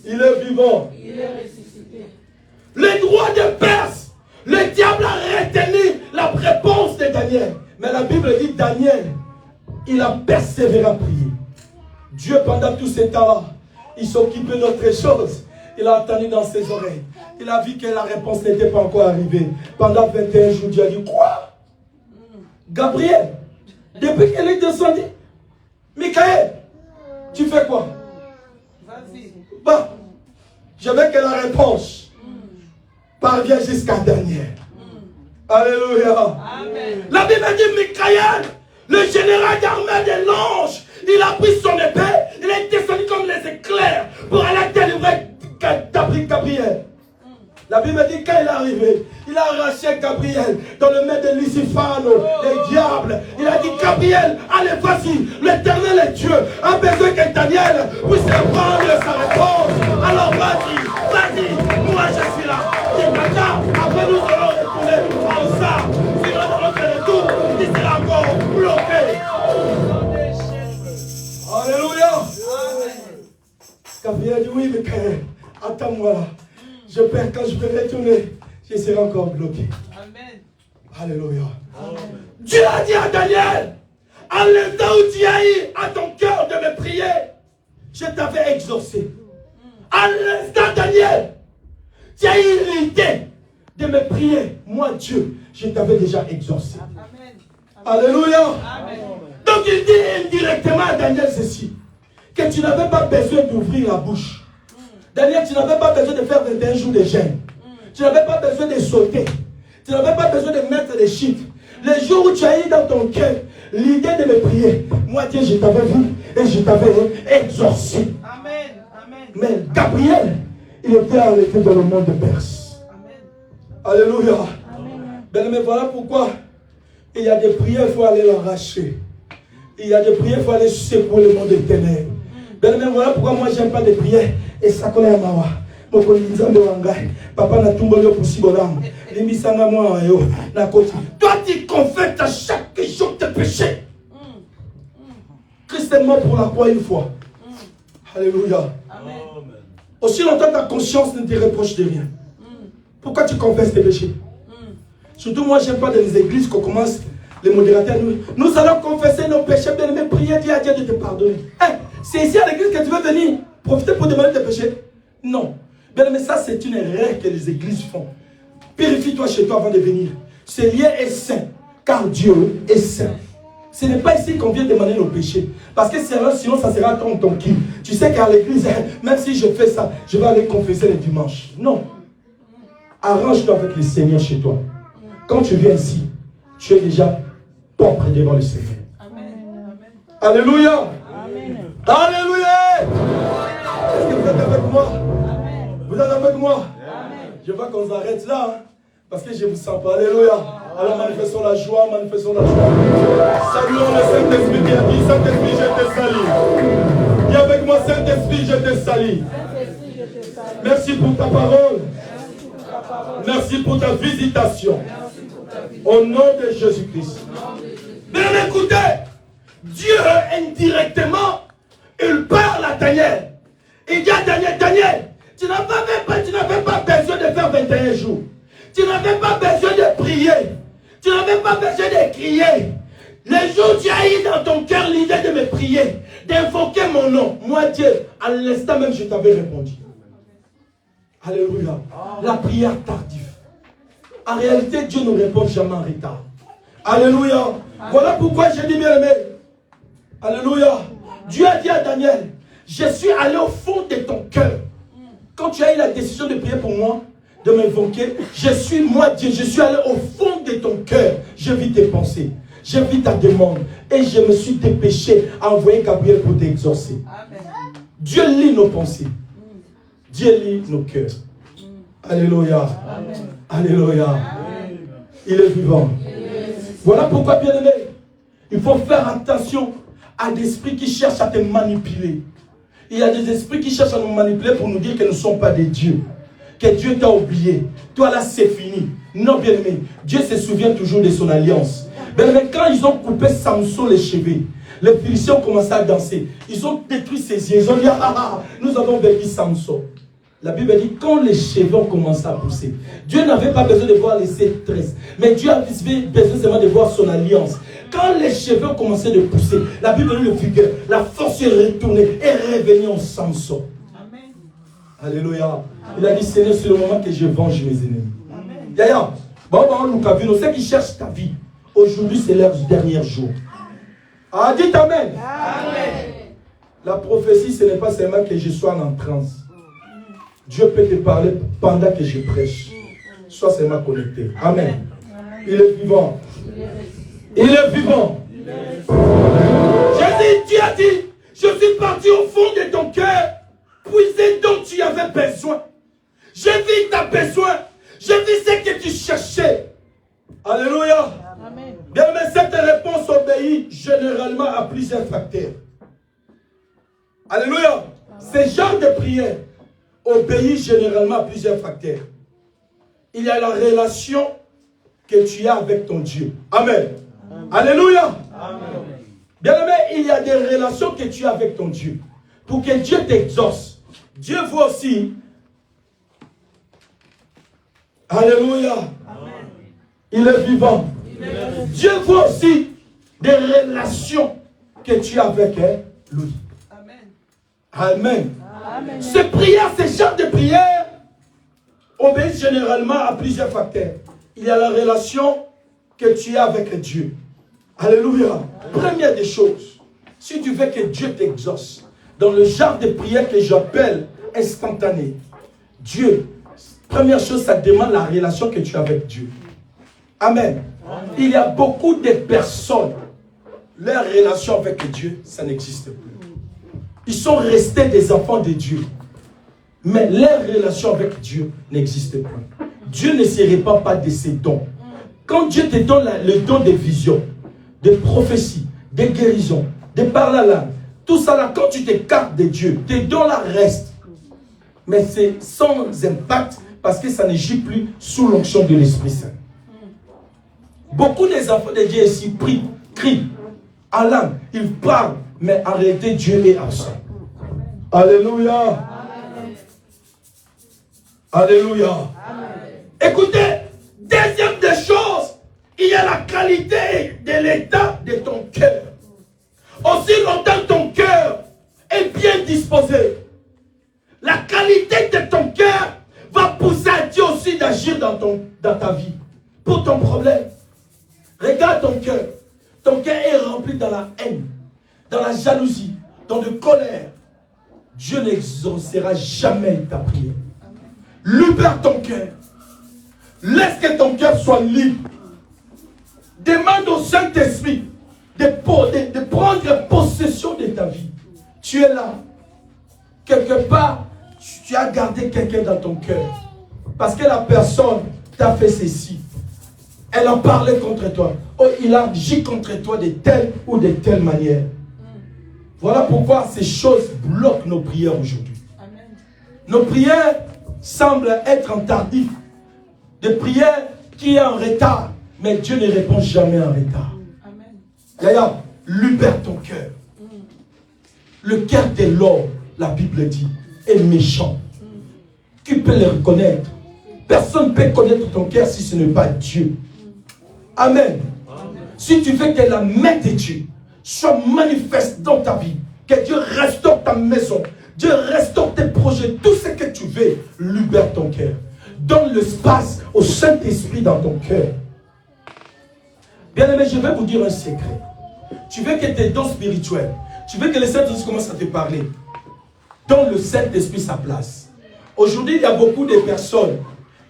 Il est vivant.
Il est ressuscité.
Le roi de Perse, le diable a retenu la réponse de Daniel. Mais la Bible dit Daniel, il a persévéré à prier. Dieu, pendant tout ce temps-là, il s'occupait d'autre chose. Il a entendu dans ses oreilles. Il a vu que la réponse n'était pas encore arrivée. Pendant 21 jours, Dieu a dit, quoi? Gabriel, depuis qu'elle est descendue, Michael, tu fais quoi?
Vas-y.
Bah, je veux que la réponse parvienne jusqu'à Daniel. Alléluia.
Amen.
La Bible dit Michael, le général d'armée de l'ange, il a pris son épée, il est descendu comme les éclairs pour aller délivrer Gabriel. La Bible dit quand il est arrivé, il a arraché Gabriel dans le main de Lucifano, le diable. Il a dit Gabriel, allez vas-y, l'Éternel est Dieu, a besoin que Daniel puisse prendre sa réponse. Alors vas-y, moi je suis là. Et maintenant, après nous allons retourner en ça. Si nous allons faire le tour, il sera encore bloqué. Alléluia. Gabriel dit oui, mais attends-moi là. Je perds quand je vais retourner, je serai encore bloqué.
Amen.
Alléluia. Amen. Dieu a dit à Daniel, à l'instant où tu as eu à ton cœur de me prier, je t'avais exaucé. À l'instant, Daniel, tu as eu l'idée de me prier. Moi, Dieu, je t'avais déjà exaucé.
Amen.
Alléluia.
Amen.
Donc il dit indirectement à Daniel ceci, que tu n'avais pas besoin d'ouvrir la bouche. Daniel, tu n'avais pas besoin de faire 21 jours de jeûne. Tu n'avais pas besoin de sauter. Tu n'avais pas besoin de mettre des chiffres. Les jours où tu as eu dans ton cœur l'idée de me prier, moi Dieu, je t'avais vu et je t'avais exorcé.
Amen. Amen.
Mais Gabriel, il était arrêté dans le monde de Perse.
Amen.
Alléluia. Amen. Mais voilà pourquoi il y a des prières, il faut aller l'arracher. Il y a des prières, il faut aller secouer le monde des ténèbres. Mais voilà pourquoi moi j'aime pas des prières. Et ça connaît mawa. Papa n'a tout le possible. Toi tu confesses à chaque jour tes péchés. Christ est mort pour la croix une fois. Alléluia.
Amen.
Aussi longtemps ta conscience ne te reproche de rien. Pourquoi tu confesses tes péchés? Surtout moi j'aime pas dans les églises qu'on commence les modérateurs. Nous allons confesser nos péchés, bien aimé, prier, dire à Dieu de te pardonner. Hey, c'est ici à l'église que tu veux venir profiter pour demander tes péchés? Non. Bien aimé, ça c'est une erreur que les églises font. Purifie-toi chez toi avant de venir. Ce lieu est saint, car Dieu est saint. Ce n'est pas ici qu'on vient demander nos péchés. Parce que sinon ça sera comme ton qui. Tu sais qu'à l'église, même si je fais ça, je vais aller confesser le dimanche. Non. Arrange-toi avec le Seigneur chez toi. Quand tu viens ici, tu es déjà propre devant le Seigneur.
Amen.
Alléluia.
Amen.
Alléluia. Est-ce que vous êtes avec moi?
Amen.
Vous êtes avec moi?
Amen.
Je vois qu'on s'arrête là. Hein, parce que je vous sens pas. Alléluia. Alors manifestons la joie, manifestons la joie. Saluons le Saint-Esprit qui a dit, Saint-Esprit, je te salue. Dis avec moi, Saint-Esprit, je te salue. Merci pour ta parole. Merci pour ta visitation. Au nom de Jésus-Christ. Bien écoutez, Dieu indirectement, il parle à Daniel. Il dit à Daniel, Daniel, tu n'avais pas besoin de faire 21 jours. Tu n'avais pas besoin de prier. Tu n'avais pas besoin de crier. Les jours où tu as eu dans ton cœur l'idée de me prier, d'invoquer mon nom, moi Dieu, à l'instant même je t'avais répondu. Alléluia. La prière tardive. En réalité, Dieu ne répond jamais en retard. Alléluia. Voilà pourquoi j'ai dit, bien aimé. Alléluia. Dieu a dit à Daniel, je suis allé au fond de ton cœur. Quand tu as eu la décision de prier pour moi, de m'invoquer. Je suis moi Dieu, je suis allé au fond de ton cœur. J'ai vu tes pensées, j'ai vu ta demande et je me suis dépêché à envoyer Gabriel pour t'exaucer. Dieu lit nos pensées. Dieu lit nos cœurs. Alléluia. Alléluia. Il est vivant. Voilà pourquoi, bien-aimé, il faut faire attention à des esprits qui cherchent à te manipuler. Il y a des esprits qui cherchent à nous manipuler pour nous dire que nous ne sommes pas des dieux. Que Dieu t'a oublié. Toi là, c'est fini. Non, bien-aimé, Dieu se souvient toujours de son alliance. Bien-aimé, quand ils ont coupé Samson les cheveux, les Philistins ont commencé à danser. Ils ont détruit ses yeux. Ils ont dit, nous avons vaincu Samson. La Bible dit, quand les cheveux ont commencé à pousser, Dieu n'avait pas besoin de voir les tresses, mais Dieu avait besoin seulement de voir son alliance. Quand les cheveux ont commencé à pousser, la Bible dit le vigueur, la force est retournée et revenue en Samson. Amen. Alléluia. Il a dit, Seigneur, c'est le moment que je venge mes ennemis. D'ailleurs, ceux qui cherchent ta vie, aujourd'hui c'est leur dernier jour. Ah, dites Amen. Amen. La prophétie, ce n'est pas seulement que je sois en transe. Dieu peut te parler pendant que je prêche. Sois seulement connecté. Amen. Il est vivant. Il est vivant. Jésus, tu as dit, je suis parti au fond de ton cœur, puiser dont tu avais besoin. J'ai vu ta besoin. J'ai vu ce que tu cherchais. Alléluia. Amen. Bien, mais cette réponse obéit généralement à plusieurs facteurs. Alléluia. Ce genre de prière obéit généralement à plusieurs facteurs. Il y a la relation que tu as avec ton Dieu. Amen. Amen. Alléluia. Amen. Bien-aimé, il y a des relations que tu as avec ton Dieu. Pour que Dieu t'exauce. Dieu voit aussi. Alléluia. Amen. Il est vivant. Dieu voit aussi des relations que tu as avec lui. Amen. Amen. Amen. Ces prières, ces genres de prières obéissent généralement à plusieurs facteurs. Il y a la relation que tu as avec Dieu. Alléluia. Première des choses, si tu veux que Dieu t'exauce, dans le genre de prière que j'appelle instantanée, Dieu, première chose, ça demande la relation que tu as avec Dieu. Amen. Amen. Il y a beaucoup de personnes, leur relation avec Dieu, ça n'existe plus. Ils sont restés des enfants de Dieu. Mais leur relation avec Dieu n'existe plus. Dieu ne se répand pas de ses dons. Quand Dieu te donne le don de vision, de prophétie, de guérison, de parler à l'âme, tout ça là, quand tu t'écartes de Dieu, tes dons là restent. Mais c'est sans impact parce que ça ne gît plus sous l'onction de l'Esprit Saint. Beaucoup des enfants de Dieu ici crient à l'âme, ils parlent, mais en réalité Dieu est absent. Alléluia. Amen. Alléluia. Amen. Écoutez, deuxième des choses, il y a la qualité de l'état de ton cœur. Aussi longtemps ton cœur est bien disposé, la qualité de ton cœur va pousser à Dieu aussi d'agir dans ta vie, pour ton problème. Regarde ton cœur. Ton cœur est rempli dans la haine, dans la jalousie, dans la colère. Dieu n'exaucera jamais ta prière. Libère ton cœur. Laisse que ton cœur soit libre. Demande au Saint-Esprit de prendre possession de ta vie. Tu es là. Quelque part, tu as gardé quelqu'un dans ton cœur. Parce que la personne t'a fait ceci. Elle a parlé contre toi. Oh, il a agi contre toi de telle ou de telle manière. Voilà pourquoi ces choses bloquent nos prières aujourd'hui. Nos prières semblent être en tardif. Des prières qui sont en retard. Mais Dieu ne répond jamais en retard. D'ailleurs, libère ton cœur. Le cœur de l'homme, la Bible dit, est méchant. Qui peut le reconnaître? Personne ne peut connaître ton cœur si ce n'est pas Dieu. Amen. Si tu veux que la main de Dieu soit manifeste dans ta vie, que Dieu restaure ta maison, Dieu restaure tes projets, tout ce que tu veux, libère ton cœur. Donne l'espace au Saint-Esprit dans ton cœur. Bien aimé, je vais vous dire un secret. Tu veux que tes dons spirituels, tu veux que le Saint-Esprit commence à te parler. Donne le Saint-Esprit sa place. Aujourd'hui, il y a beaucoup de personnes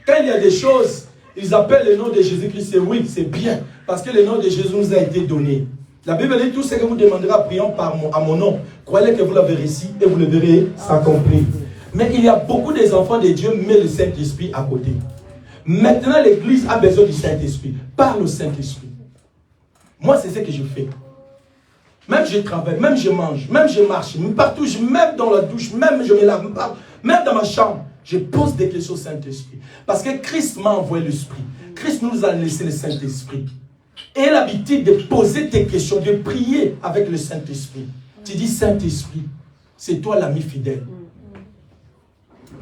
Quand il y a des choses, ils appellent le nom de Jésus-Christ. Oui, c'est bien. Parce que le nom de Jésus nous a été donné. La Bible dit tout ce que vous demanderez en priant à mon nom. Croyez que vous l'avez reçu et vous le verrez s'accomplir. Mais il y a beaucoup des enfants de Dieu, mais le Saint-Esprit à côté. Maintenant, l'église a besoin du Saint-Esprit. Parle au Saint-Esprit. Moi, c'est ce que je fais. Même je travaille, même je mange, même je marche, même partout, même dans la douche, même je me lave, même dans ma chambre, je pose des questions au Saint-Esprit. Parce que Christ m'a envoyé l'Esprit. Christ nous a laissé le Saint-Esprit. Et l'habitude de poser tes questions, de prier avec le Saint-Esprit. Tu dis, Saint-Esprit, c'est toi l'ami fidèle.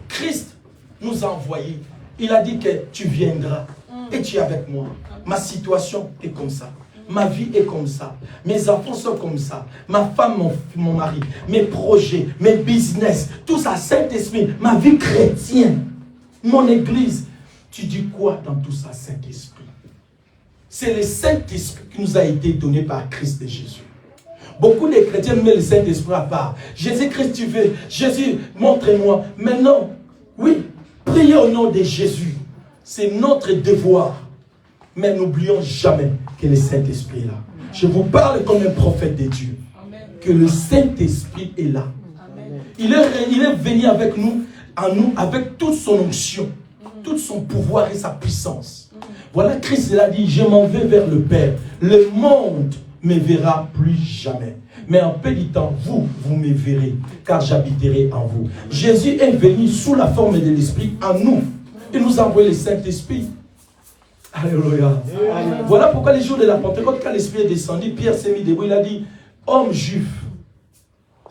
Christ nous a envoyés. Il a dit que tu viendras et tu es avec moi. Ma situation est comme ça. Ma vie est comme ça. Mes enfants sont comme ça. Ma femme, mon mari, mes projets, mes business, tout ça, Saint-Esprit, ma vie chrétienne, mon église. Tu dis quoi dans tout ça, Saint-Esprit? C'est le Saint-Esprit qui nous a été donné par Christ et Jésus. Beaucoup de chrétiens mettent le Saint-Esprit à part. Jésus-Christ, tu veux. Jésus, montre-moi. Mais non. Oui, priez au nom de Jésus. C'est notre devoir. Mais n'oublions jamais que le Saint-Esprit est là. Je vous parle comme un prophète de Dieu. Que le Saint-Esprit est là. Il est venu avec nous, en nous, avec toute son onction, tout son pouvoir et sa puissance. Voilà, Christ l'a dit, je m'en vais vers le Père. Le monde ne me verra plus jamais. Mais en peu de temps, vous me verrez, car j'habiterai en vous. Jésus est venu sous la forme de l'Esprit en nous. Il nous a envoyé le Saint-Esprit. Alléluia. Voilà pourquoi les jours de la Pentecôte, quand l'Esprit est descendu, Pierre s'est mis debout, il a dit, hommes juifs,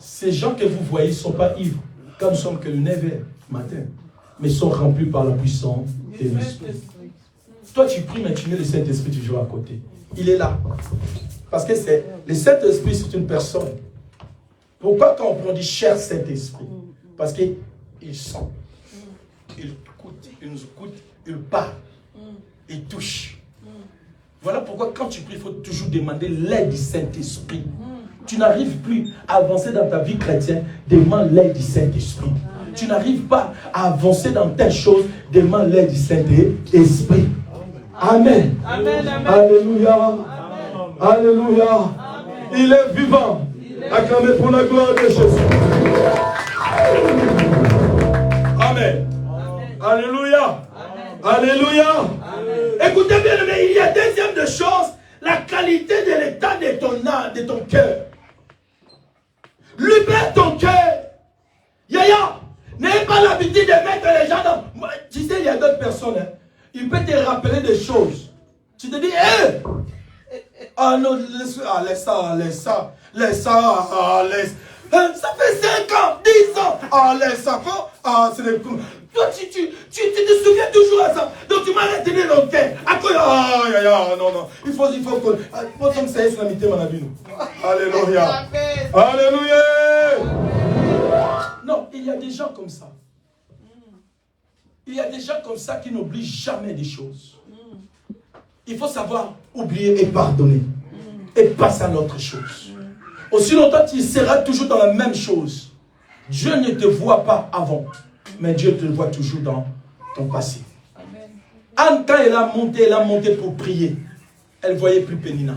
ces gens que vous voyez ne sont pas ivres, car nous sommes que le 9h matin, mais sont remplis par la puissance de l'Esprit. Toi tu pries, mais tu mets le Saint-Esprit toujours à côté. Il est là. Parce que le Saint-Esprit, c'est une personne. Pourquoi quand on dit cher Saint-Esprit? Parce qu'il sent, il écoute, il nous écoute, il parle. Il touche. Voilà pourquoi quand tu pries, il faut toujours demander l'aide du Saint-Esprit. Tu n'arrives plus à avancer dans ta vie chrétienne, demande l'aide du Saint-Esprit. Tu n'arrives pas à avancer dans telle chose, demande l'aide du Saint-Esprit. Amen. Amen. Alléluia. Amen. Alléluia. Amen. Il est vivant. Acclamez pour la gloire de Jésus. Amen. Alléluia. Alléluia. Écoutez bien, mais il y a deuxième de choses, la qualité de l'état de ton âme, de ton cœur. Libère ton cœur. Yaya, n'ayez pas l'habitude de mettre les gens dans... Tu sais, il y a d'autres personnes, hein, il peut te rappeler des choses. Tu te dis, hé, ah non, laisse ça, laisse ça, laisse ça, ah, laisse. Ça fait 5 ans, 10 ans, ah, laisse ça, quoi? Ah, c'est des... Toi, tu te souviens toujours à ça. Donc, tu m'as retenu longtemps. Non. Il faut que ça ait l'amitié, mon ami. Alléluia. Alléluia. Non, il y a des gens comme ça. Il y a des gens comme ça qui n'oublient jamais des choses. Il faut savoir oublier et pardonner. Et passer à l'autre chose. Aussi longtemps, tu seras toujours dans la même chose. Dieu ne te voit pas avant. Mais Dieu te voit toujours dans ton passé. Amen. Anne, quand elle a monté pour prier. Elle ne voyait plus Pénina.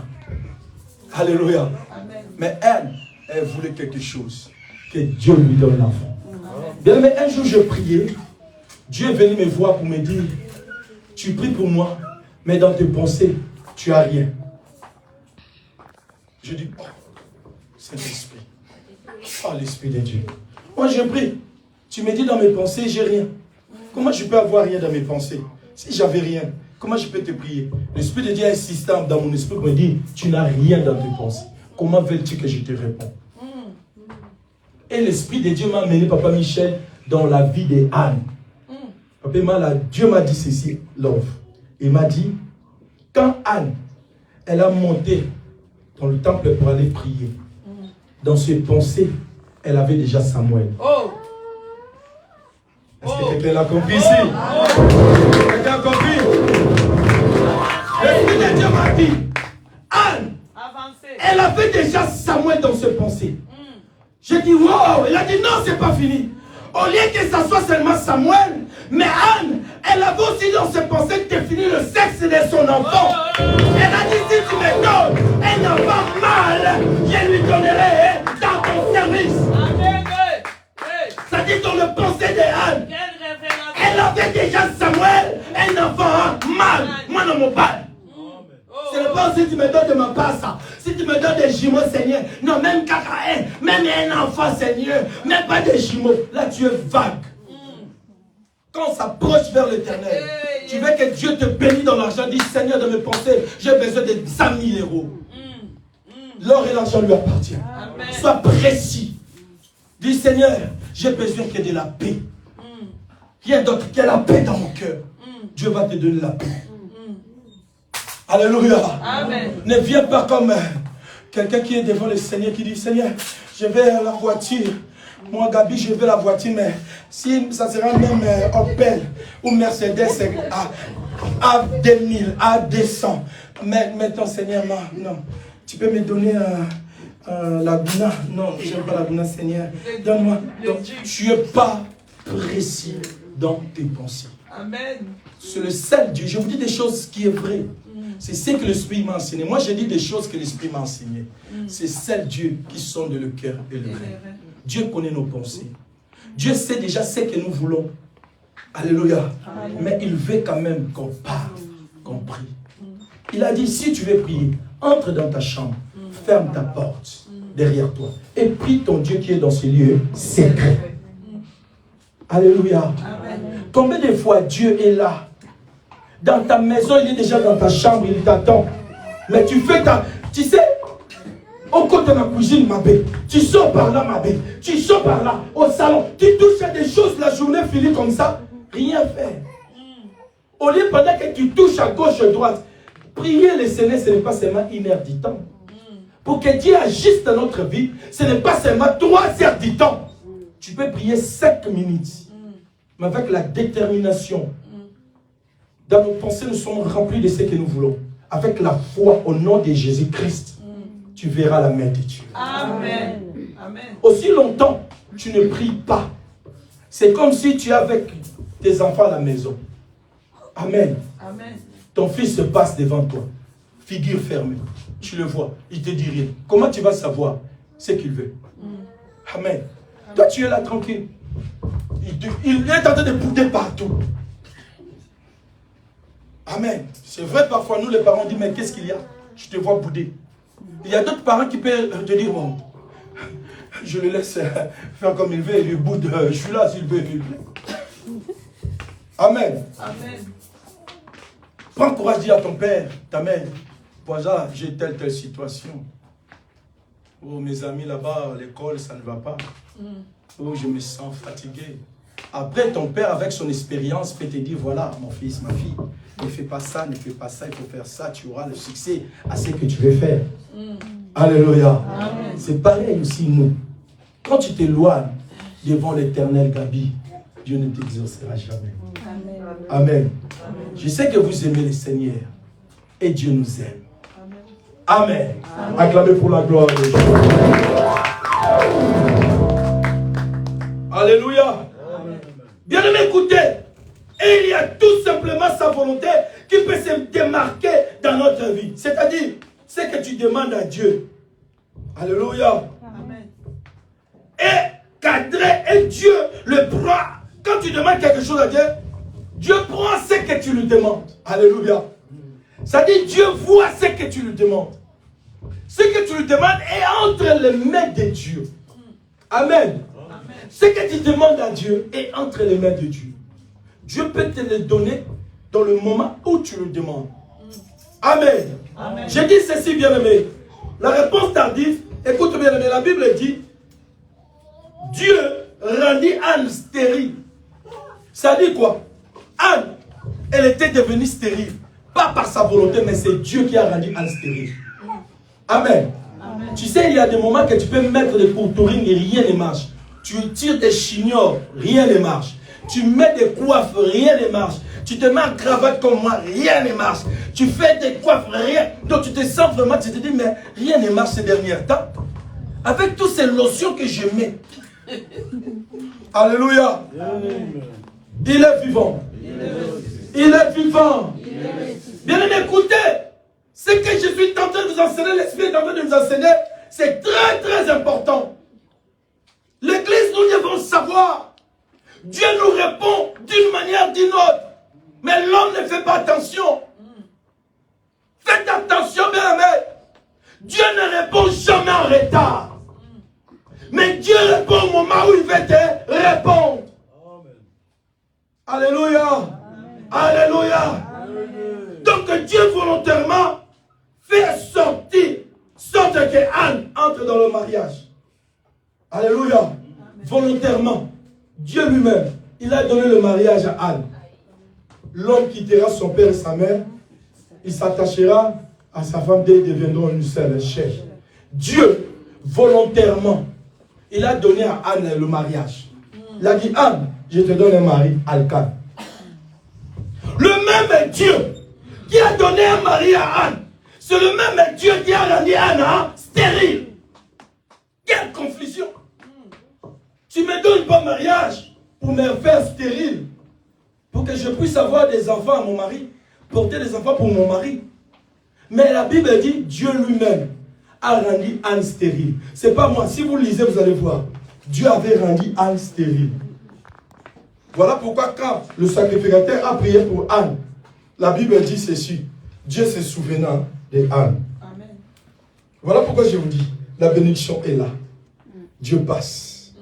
Alléluia. Amen. Mais elle voulait quelque chose. Que Dieu lui donne l'enfant. Bien, mais un jour je priais. Dieu est venu me voir pour me dire, tu pries pour moi, mais dans tes pensées, tu n'as rien. Je dis, oh, c'est l'Esprit. Oh, l'Esprit de Dieu. Moi, je prie. Tu me dis dans mes pensées, j'ai rien. Comment je peux avoir rien dans mes pensées? Si j'avais rien, comment je peux te prier? L'Esprit de Dieu est insistant dans mon esprit pour me dire, tu n'as rien dans tes pensées. Comment veux-tu que je te réponde? Et l'Esprit de Dieu m'a amené, Papa Michel, dans la vie d'Anne. Papa, Dieu m'a dit ceci, love. Il m'a dit, quand Anne, elle a monté dans le temple pour aller prier, dans ses pensées, elle avait déjà Samuel. Oh! Est-ce que quelqu'un l'a compris ici? Quelqu'un a compris? L'Esprit de Dieu m'a dit, Anne, elle avait déjà Samuel dans ses pensées. J'ai dit, wow! Elle a dit, non, c'est pas fini. Au lieu que ça soit seulement Samuel, Mais Anne, elle avait aussi dans ses pensées défini le sexe de son enfant. Elle a dit, si tu me donnes un enfant mâle, je lui donnerai dans ton service. Ça dit dans le pensée de Anne. Elle avait déjà Samuel, un enfant mâle. Moi non mon père. Ce n'est pas si tu me donnes de ma part ça. Si tu me donnes des jumeaux, Seigneur. Non, même cacaïen, même un enfant, Seigneur. Même pas des jumeaux. Là, tu es vague. Quand on s'approche vers l'éternel, tu veux que Dieu te bénisse dans l'argent. Dis, Seigneur, de mes pensées, j'ai besoin de 100 000 euros. L'or et l'argent lui appartiennent. Sois précis. Dis, Seigneur, j'ai besoin que de la paix. Rien d'autre que la paix dans mon cœur. Dieu va te donner la paix. Alléluia. Amen. Ne viens pas comme quelqu'un qui est devant le Seigneur qui dit, Seigneur, je vais à la voiture. Moi, Gabi, je vais à la voiture, mais si ça sera même Opel ou Mercedes à 2000, à 200. Mais ton Seigneur, non. Tu peux me donner la Laguna? Non, je n'aime pas la Laguna, Seigneur. Donne-moi. Tu n'es pas précis dans tes pensées. Amen. C'est le seul Dieu. Je vous dis des choses qui est vraies. C'est ce que l'Esprit m'a enseigné. Moi, je dis des choses que l'Esprit m'a enseignées. C'est seul Dieu qui sonde le cœur et le vrai. Dieu connaît nos pensées. Dieu sait déjà ce que nous voulons. Alléluia. Amen. Mais il veut quand même qu'on parle, qu'on prie. Il a dit, si tu veux prier, entre dans ta chambre, ferme ta porte derrière toi et prie ton Dieu qui est dans ce lieu secret. Alléluia. Amen. Combien de fois Dieu est là? Dans ta maison, il est déjà dans ta chambre, il t'attend. Mais tu fais tu sais, au côté de ma cuisine, ma belle. Tu sors par là, ma belle. Tu sors par là, au salon. Tu touches à des choses, la journée finie comme ça. Rien fait. Au lieu pendant que tu touches à gauche, à droite, prier le Seigneur, ce n'est pas seulement 1 heure du temps. Pour que Dieu agisse dans notre vie, ce n'est pas seulement 3 heures du temps. Tu peux prier 5 minutes. Mais avec la détermination. Dans nos pensées, nous sommes remplis de ce que nous voulons. Avec la foi au nom de Jésus-Christ, tu verras la main de Dieu. Amen. Amen. Aussi longtemps, tu ne pries pas. C'est comme si tu es avec tes enfants à la maison. Amen. Amen. Ton fils se passe devant toi, figure fermée. Tu le vois, il te dit rien. Comment tu vas savoir ce qu'il veut? Amen. Toi, tu es là tranquille. Il est en train de bouder partout. Amen. C'est vrai, parfois, nous les parents disent, mais qu'est-ce qu'il y a? Je te vois bouder. Il y a d'autres parents qui peuvent te dire, bon, je le laisse faire comme il veut, il boude, je suis là s'il veut. Amen. Amen. Prends courage, dis à ton père, ta mère, voilà, j'ai telle situation. Oh, mes amis là-bas, l'école, ça ne va pas. Oh, je me sens fatigué. Après, ton père, avec son expérience, peut te dire, voilà, mon fils, ma fille, ne fais pas ça, il faut faire ça, tu auras le succès à ce que tu veux faire. Alléluia. C'est pareil aussi, nous. Quand tu t'éloignes devant l'éternel, Gabi, Dieu ne t'exaucera jamais. Amen. Amen. Je sais que vous aimez le Seigneur et Dieu nous aime. Amen. Amen. Acclamez pour la gloire de Dieu. Alléluia. Bien aimé, écoutez. Et il y a tout simplement sa volonté qui peut se démarquer dans notre vie. C'est-à-dire, ce que tu demandes à Dieu. Alléluia. Amen. Et cadrer, et Dieu le prend. Quand tu demandes quelque chose à Dieu, Dieu prend ce que tu lui demandes. Alléluia. C'est-à-dire, Dieu voit ce que tu lui demandes. Ce que tu lui demandes est entre les mains de Dieu. Amen. Amen. Ce que tu demandes à Dieu est entre les mains de Dieu. Dieu peut te le donner dans le moment où tu le demandes. Amen. Amen. Je dis ceci, bien-aimé. La réponse tardive, écoute bien-aimé, la Bible dit, Dieu rendit Anne stérile. Ça dit quoi? Anne, elle était devenue stérile. Pas par sa volonté, mais c'est Dieu qui a rendu Anne stérile. Amen. Amen. Tu sais, il y a des moments que tu peux mettre des pourtourines et rien ne marche. Tu tires des chignors, rien ne marche. Tu mets des coiffes, rien ne marche. Tu te mets en cravate comme moi, rien ne marche. Tu fais des coiffes, rien. Donc tu te sens vraiment, tu te dis, mais rien ne marche ces derniers temps. Avec toutes ces lotions que je mets. Alléluia. Amen. Il est vivant. Il est vivant. Bien aimé, écoutez. Ce que je suis en train de vous enseigner, l'Esprit est en train de nous enseigner, c'est très très important. L'Église, nous devons savoir. Dieu nous répond d'une manière ou d'une autre. Mais l'homme ne fait pas attention. Faites attention, bien aimé. Dieu ne répond jamais en retard. Mais Dieu répond au moment où il veut te répondre. Alléluia. Alléluia. Donc Dieu volontairement fait sorte que Anne entre dans le mariage. Alléluia. Volontairement. Dieu lui-même, il a donné le mariage à Anne. L'homme quittera son père et sa mère. Il s'attachera à sa femme et ils deviendront une seule chair. Dieu, volontairement, il a donné à Anne le mariage. Il a dit, Anne, je te donne un mari, Alcan. Le même Dieu qui a donné un mari à Anne, c'est le même Dieu qui a rendu Anne stérile. Quelle confusion! Tu me donnes pas mariage pour me faire stérile, pour que je puisse avoir des enfants à mon mari, porter des enfants pour mon mari. Mais la Bible dit, Dieu lui-même a rendu Anne stérile. C'est pas moi. Si vous lisez, vous allez voir. Dieu avait rendu Anne stérile. Voilà pourquoi quand le sacrificateur a prié pour Anne, la Bible dit ceci. Dieu se souvenant de Anne. Amen. Voilà pourquoi je vous dis, la bénédiction est là. Dieu passe.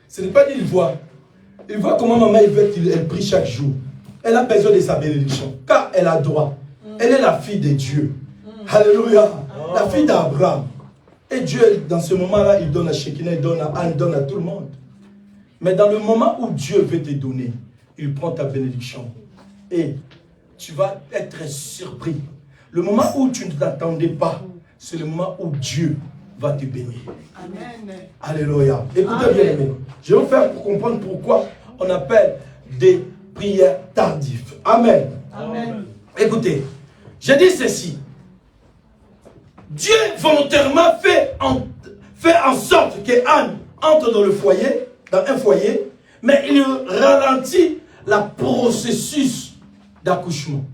Ce n'est pas qu'il voit. Il voit comment maman elle prie chaque jour. Elle a besoin de sa bénédiction. Car elle a droit. Elle est la fille de Dieu. Alléluia. La fille d'Abraham. Et Dieu, dans ce moment-là, il donne à Shekinah, il donne à Anne, il donne à tout le monde. Mais dans le moment où Dieu veut te donner, il prend ta bénédiction. Et tu vas être surpris. Le moment où tu ne t'attendais pas, c'est le moment où Dieu va te bénir. Amen. Alléluia. Écoutez bien, aimé. Je vais vous faire comprendre pourquoi on appelle des prières tardives. Amen. Amen. Écoutez, je dis ceci. Dieu volontairement fait en sorte que Anne entre dans le foyer, dans un foyer, mais il ralentit le processus d'accouchement.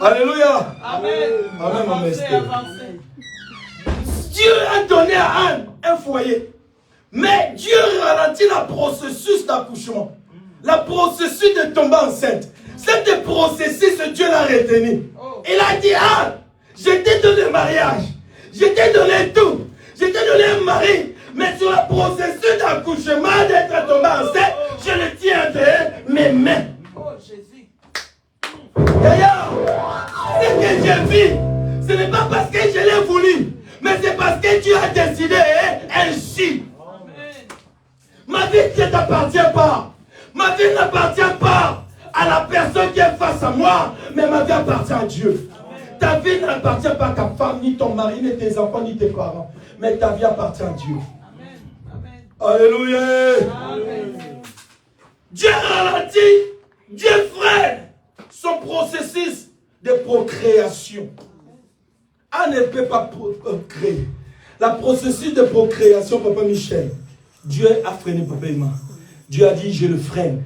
Alléluia. Amen. Amen, amen. Dieu a donné à Anne un foyer, mais Dieu ralentit le processus d'accouchement, le processus de tomber enceinte. Cet processus, Dieu l'a retenu. Il a dit, Anne, je t'ai donné le mariage, je t'ai donné tout, je t'ai donné un mari, mais sur le processus d'accouchement, d'être tombé enceinte, je le tiens entre mes mains. Oh Jésus. D'ailleurs, ce que j'ai vu, ce n'est pas parce que je l'ai voulu, mais c'est parce que Dieu a décidé ainsi. Amen. Ma vie ne t'appartient pas. Ma vie n'appartient pas à la personne qui est face à moi, mais ma vie appartient à Dieu. Amen. Ta vie n'appartient pas à ta femme, ni ton mari, ni tes enfants, ni tes parents, mais ta vie appartient à Dieu. Amen. Amen. Alléluia. Amen. Dieu ralentit, Dieu freine son processus de procréation. Anne ne peut pas créer. Le processus de procréation, Papa Michel, Dieu a freiné Papa Emma. Dieu a dit, je le freine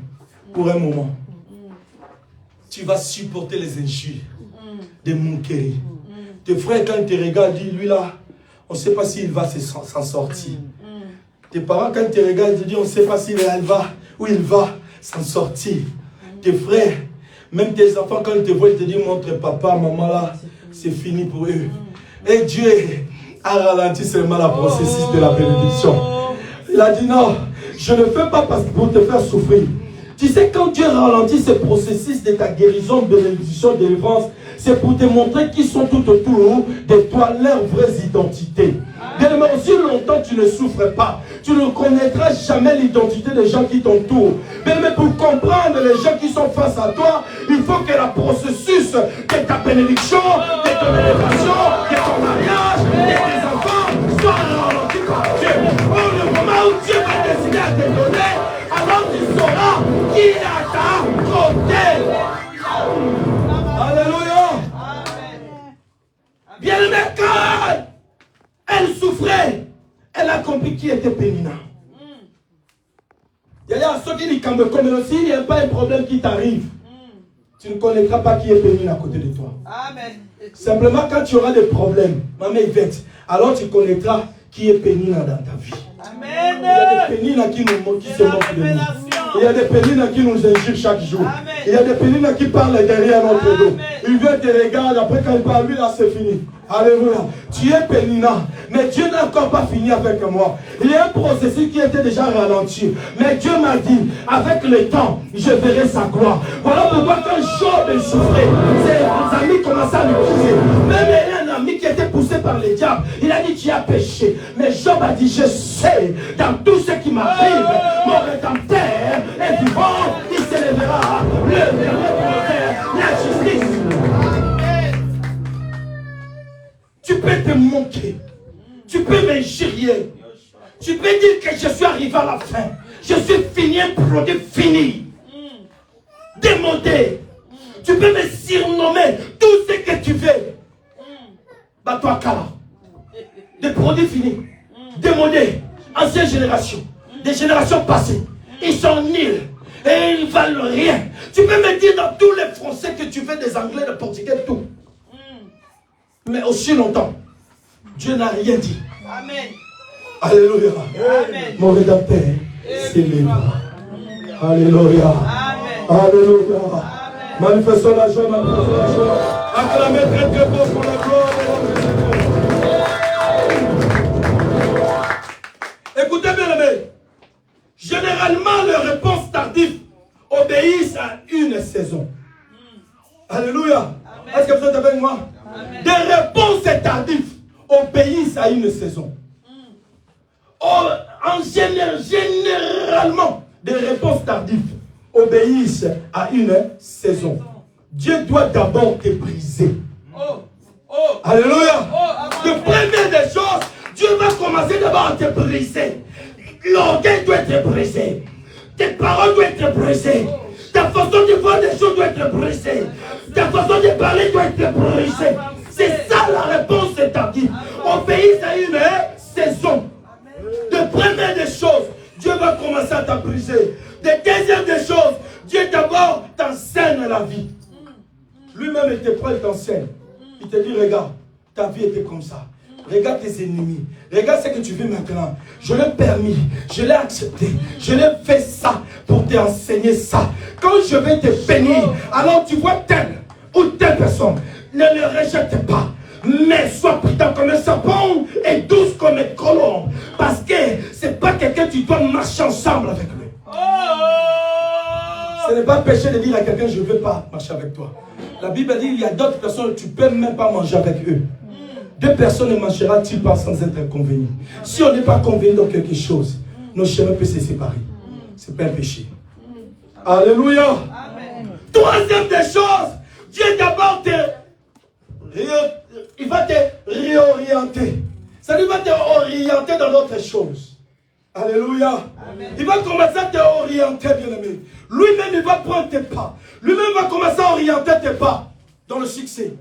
pour un moment. Tu vas supporter les injures de mon chéri. Tes frères, quand ils te regardent, disent, lui là, on ne sait pas s'il va s'en sortir. Tes parents, quand ils te regardent, ils te disent, on ne sait pas s'il va, où il va s'en sortir. Tes frères, même tes enfants, quand ils te voient, ils te disent, montre papa, maman là, c'est fini pour eux. Et Dieu a ralenti seulement le processus de la bénédiction. Il a dit non, je ne fais pas pour te faire souffrir. Tu sais, quand Dieu ralentit ce processus de ta guérison, de bénédiction, de délivrance, c'est pour te montrer qu'ils sont tout autour de toi, leur vraie identité. Bien, mais aussi longtemps tu ne souffres pas, tu ne connaîtras jamais l'identité des gens qui t'entourent. Bien, mais pour comprendre les gens qui sont face à toi, il faut que le processus de ta bénédiction, de ton élévation, de ton mariage, de tes enfants soit ralenti par Dieu. Pour le moment où Dieu va décider à te donner, alors tu sauras qui est à ta côté. Alléluia. Bien aimé, quand elle souffrait, elle a compris qui était Pénina. Yaya,
Regarde, ceux qui disent comme aussi, il n'y a pas un problème qui t'arrive. Tu ne connaîtras pas qui est béni à côté de toi.
Amen.
Simplement, quand tu auras des problèmes, maman Yvette, alors tu connaîtras qui est béni dans ta vie.
Amen.
Il y a des pénines qui se moquent de nous. Il y a des pénines qui nous injurent chaque jour.
Amen.
Il y a des pénines qui parlent derrière notre dos. Il vient te regarder, après quand il parle, lui là c'est fini. Alléluia. Tu es pénina, mais Dieu n'a encore pas fini avec moi. Il y a un processus qui était déjà ralenti. Mais Dieu m'a dit, avec le temps, je verrai sa gloire. Voilà pourquoi quand Job souffrait, ses amis commençaient à lui pousser. Même il y a un ami qui était poussé par les diables. Il a dit, tu as péché. Mais Job a dit, je sais, dans tout ce qui m'arrive, mon rédempteur est vivant, il s'élèvera. Le verset, la justice. Tu peux te moquer. Tu peux m'injurier. Tu peux dire que je suis arrivé à la fin. Je suis fini, un produit fini. Démodé. Tu peux me surnommer tout ce que tu veux. Bah toi, Kala. Des produits finis. Démodés. Ancienne génération. Des générations passées. Ils sont nuls. Et ils ne valent rien. Tu peux me dire dans tous les Français que tu veux, des Anglais, des Portugais, tout. Mais aussi longtemps, Dieu n'a rien dit.
Amen.
Alléluia.
Amen.
Mon rédempteur s'élèvera. Alléluia.
Amen.
Alléluia. Manifestons la joie, manifestons la joie. Acclamez très très fort pour la gloire de Écoutez bien, aimés. Généralement, les réponses tardives obéissent à une saison. Alléluia. Est-ce que vous êtes avec moi? Amen. Des réponses tardives obéissent à une saison. Généralement, des réponses tardives obéissent à une saison. Dieu doit d'abord te briser. Alléluia. De première des choses, Dieu va commencer d'abord à te briser. L'orgueil doit être brisé. Tes paroles doivent être brisées. Ta façon de voir des choses doit être brisée. Ta façon de parler doit être brisée. C'est ça la réponse tardive. Obéissez à une saison. De première des choses, Dieu va commencer à te briser. De deuxième des choses, Dieu d'abord t'enseigne la vie. Lui-même était prêt, il t'enseigne. Il te dit, regarde, ta vie était comme ça. Regarde tes ennemis. Regarde ce que tu vis maintenant. Je l'ai permis. Je l'ai accepté. Je l'ai fait ça pour t'enseigner ça. Quand je vais te bénir, alors tu vois telle ou telle personne. Ne le rejette pas. Mais sois prudent comme un serpent et douce comme une colombe. Parce que c'est pas quelqu'un que tu dois marcher ensemble avec lui. Ce n'est pas péché de dire à quelqu'un, je ne veux pas marcher avec toi. La Bible dit, il y a d'autres personnes, tu ne peux même pas manger avec eux. Deux personnes ne mangera-t-il pas sans être convenu? Si on n'est pas convenu dans quelque chose, nos chemins peuvent se séparer. Ce n'est pas un péché. Alléluia. Amen. Troisième des choses, Dieu d'abord il va te réorienter. Ça lui va te orienter dans d'autres choses. Alléluia. Amen. Il va commencer à te orienter, bien-aimé. Lui-même, il va prendre tes pas. Lui-même va commencer à orienter tes pas dans le succès,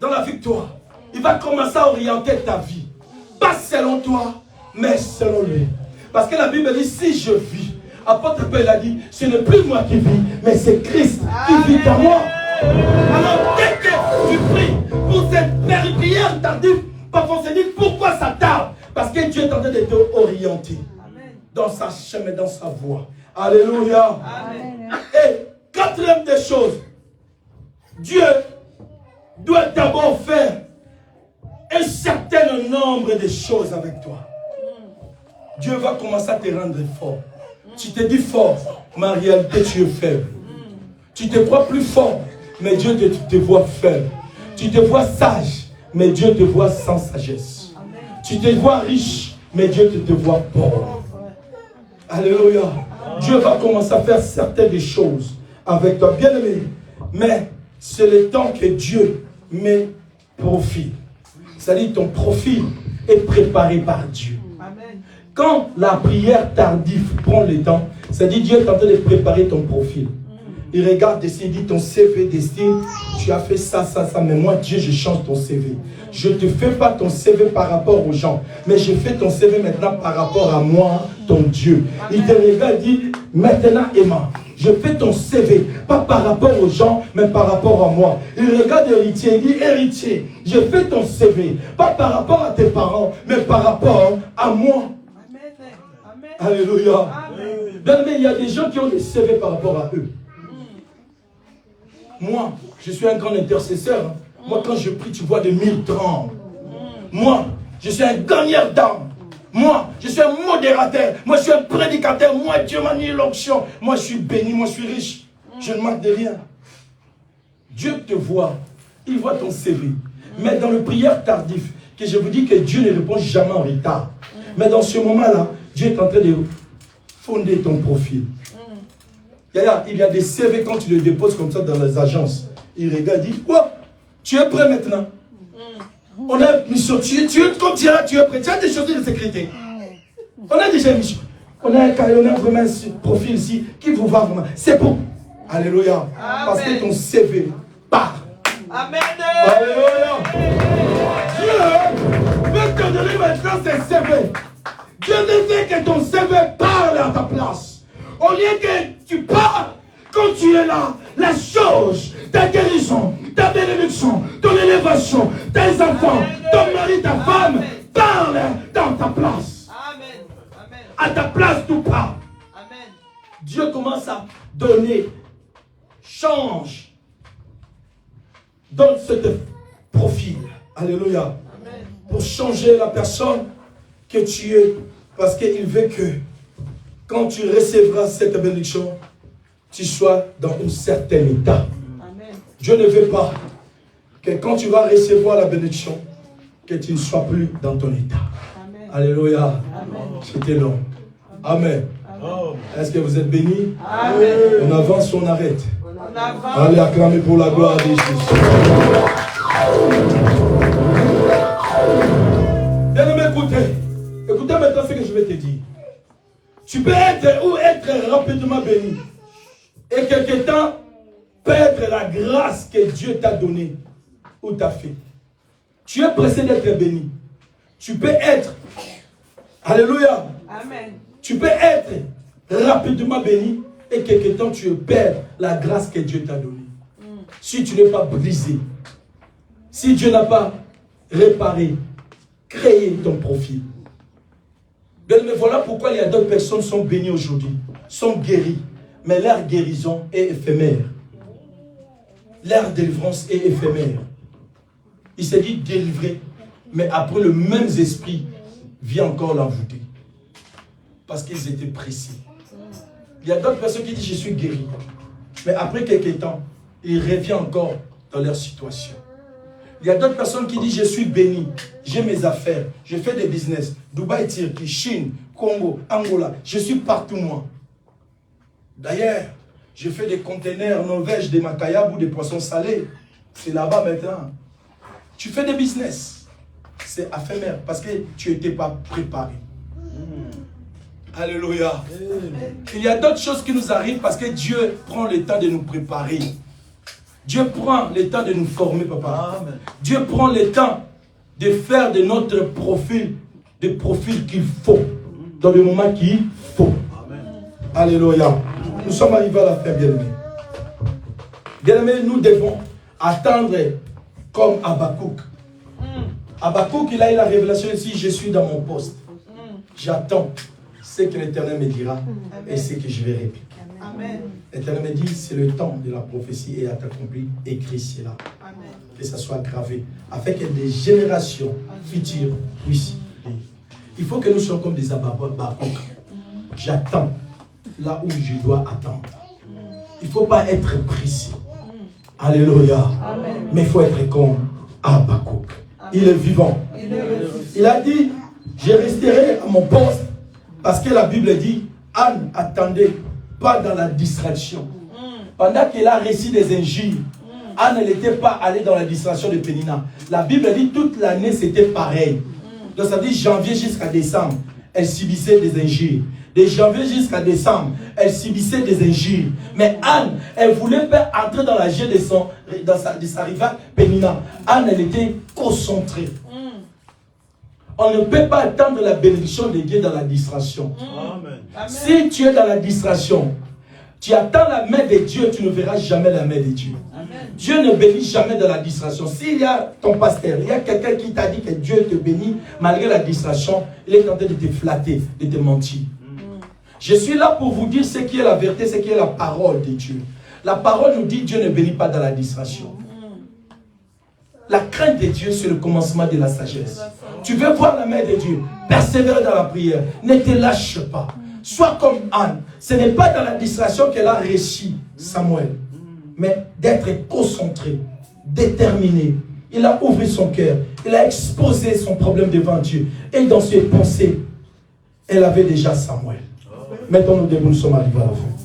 dans la victoire. Il va commencer à orienter ta vie. Pas selon toi, mais selon lui. Parce que la Bible dit, si je vis, apôtre Paul a dit, ce n'est plus moi qui vis, mais c'est Christ qui vit en moi. Alors dès que tu pries pour cette prière tardive, parfois on se dit, pourquoi ça tarde? Parce que Dieu est en train de te orienter dans sa chemin, dans sa voie. Alléluia. Amen. Et quatrième des choses, Dieu doit d'abord faire un certain nombre de choses avec toi. Dieu va commencer à te rendre fort. Tu te dis fort, mais en réalité tu es faible. Tu te crois plus fort, mais Dieu te voit faible. Tu te vois sage, mais Dieu te voit sans sagesse. Tu te vois riche, mais Dieu te voit pauvre. Alléluia. Dieu va commencer à faire certaines choses avec toi, bien-aimé. Mais c'est le temps que Dieu met profil. C'est-à-dire ton profil est préparé par Dieu. Amen. Quand la prière tardive prend le temps, c'est-à-dire Dieu est en train de préparer ton profil. Il regarde ici, il dit ton CV destine, tu as fait ça, ça, ça, mais moi Dieu je change ton CV. Je ne te fais pas ton CV par rapport aux gens, mais je fais ton CV maintenant par rapport à moi, ton Dieu. Amen. Il te regarde, il dit, Maintenant, Emma, je fais ton CV, pas par rapport aux gens, mais par rapport à moi. Il regarde l'héritier, il dit, héritier, je fais ton CV, pas par rapport à tes parents, mais par rapport à moi.
Amen.
Alléluia.
Amen.
Bien, mais il y a des gens qui ont des CV par rapport à eux. Moi, je suis un grand intercesseur. Moi, quand je prie, tu vois des mille tremblent. Moi, je suis un gagneur d'âme. Moi, je suis un modérateur. Moi, je suis un prédicateur. Moi, Dieu m'a mis l'onction. Moi, je suis béni. Moi, je suis riche. Je ne manque de rien. Dieu te voit. Il voit ton CV. Mais dans le prière tardif, que je vous dis que Dieu ne répond jamais en retard. Mais dans ce moment-là, Dieu est en train de fonder ton profil. Il y a des CV quand tu les déposes comme ça dans les agences. Il regarde, il dit, quoi? Tu es prêt maintenant? On a une mission. Comme tu es là, tu es prêt. Tu as des choses de sécurité. On a déjà une mission. On a un carré, on a vraiment un profil ici qui vous va vraiment. C'est bon. Alléluia.
Amen.
Parce que ton CV part.
Amen.
Alléluia. Dieu veut te donner maintenant ses CV. Dieu veut que ton CV parle à ta place. Au lieu que tu parles, quand tu es là, la chose, ta guérison, ta bénédiction, ton élévation, tes enfants, ton mari, ta femme, parle dans ta place.
Amen. Amen.
À ta place, tout part.
Amen.
Dieu commence à donner, change, donne ce profil. Alléluia.
Amen.
Pour changer la personne que tu es. Parce qu'il veut que quand tu recevras cette bénédiction, tu sois dans un certain état.
Amen.
Dieu ne veut pas que quand tu vas recevoir la bénédiction, que tu ne sois plus dans ton état.
Amen.
Alléluia.
Amen.
C'était long. Amen.
Amen.
Est-ce que vous êtes bénis?
Amen.
On avance, on arrête.
On avance.
Allez acclamer pour la gloire de Jésus. Bien-aimé, écoutez. Écoutez maintenant ce que je vais te dire. Tu peux être ou être rapidement béni. Et quelque temps, perdre la grâce que Dieu t'a donnée ou t'a fait. Tu es pressé d'être béni. Tu peux être, alléluia,
Amen.
tu peux être rapidement béni et quelque temps tu perds la grâce que Dieu t'a donnée. Si tu n'es pas brisé, si Dieu n'a pas réparé, créé ton profil. Mais voilà pourquoi il y a d'autres personnes qui sont bénies aujourd'hui, sont guéries, mais leur guérison est éphémère. Leur délivrance est éphémère. Il s'est dit délivrer, mais après le même esprit vient encore l'envoûter. Parce qu'ils étaient pressés. Il y a d'autres personnes qui disent je suis guéri, mais après quelques temps, ils reviennent encore dans leur situation. Il y a d'autres personnes qui disent je suis béni, j'ai mes affaires, je fais des business, Dubaï, Turquie, Chine, Congo, Angola, je suis partout moi. D'ailleurs, je fais des containers Norvège, des macayabes ou des poissons salés. C'est là-bas maintenant. Tu fais des business. C'est éphémère parce que tu n'étais pas préparé. Alléluia. Il y a d'autres choses qui nous arrivent parce que Dieu prend le temps de nous préparer. Dieu prend le temps de nous former, papa. Amen. Dieu prend le temps de faire de notre profil des profils qu'il faut, dans le moment qu'il faut. Amen. Alléluia. Nous sommes arrivés à la fin, bien-aimés. Bien-aimés, nous devons attendre comme Habakkuk. Habakkuk, il a eu la révélation ici, je suis dans mon poste. J'attends ce que l'Éternel me dira et ce que je vais répliquer.
Amen.
L'Éternel me dit, c'est le temps de la prophétie et à t'accomplir, écris cela.
Amen.
Que ça soit gravé, afin que des générations futures puissent lire. Il faut que nous soyons comme des Habakkuk. J'attends là où je dois attendre. Il ne faut pas être précis. Alléluia. Amen. Mais il faut être comme Habakkuk. Il est vivant. Il a dit, je resterai à mon poste parce que la Bible dit, Anne attendait pas dans la distraction. Pendant qu'elle a réussi des injures, Anne n'était pas allée dans la distraction de Pénina. La Bible dit toute l'année c'était pareil. Donc ça dit janvier jusqu'à décembre, elle subissait des injures. De janvier jusqu'à décembre, elle subissait des injures. Mais Anne, elle voulait faire entrer dans la jet de sa rivale Pénina. Anne, elle était concentrée. On ne peut pas attendre la bénédiction de Dieu dans la distraction.
Amen.
Si tu es dans la distraction, tu attends la main de Dieu, tu ne verras jamais la main de Dieu.
Amen.
Dieu ne bénit jamais dans la distraction. S'il y a ton pasteur, il y a quelqu'un qui t'a dit que Dieu te bénit, malgré la distraction, il est en train de te flatter, de te mentir. Je suis là pour vous dire ce qui est la vérité, ce qui est la parole de Dieu. La parole nous dit Dieu ne bénit pas dans la distraction. La crainte de Dieu, c'est le commencement de la sagesse. Tu veux voir la main de Dieu, persévère dans la prière, ne te lâche pas. Sois comme Anne. Ce n'est pas dans la distraction qu'elle a réussi Samuel, mais d'être concentré, déterminé. Il a ouvert son cœur, il a exposé son problème devant Dieu. Et dans ses pensées, elle avait déjà Samuel. Mettons-nous debout, nous sommes arrivés à la fin.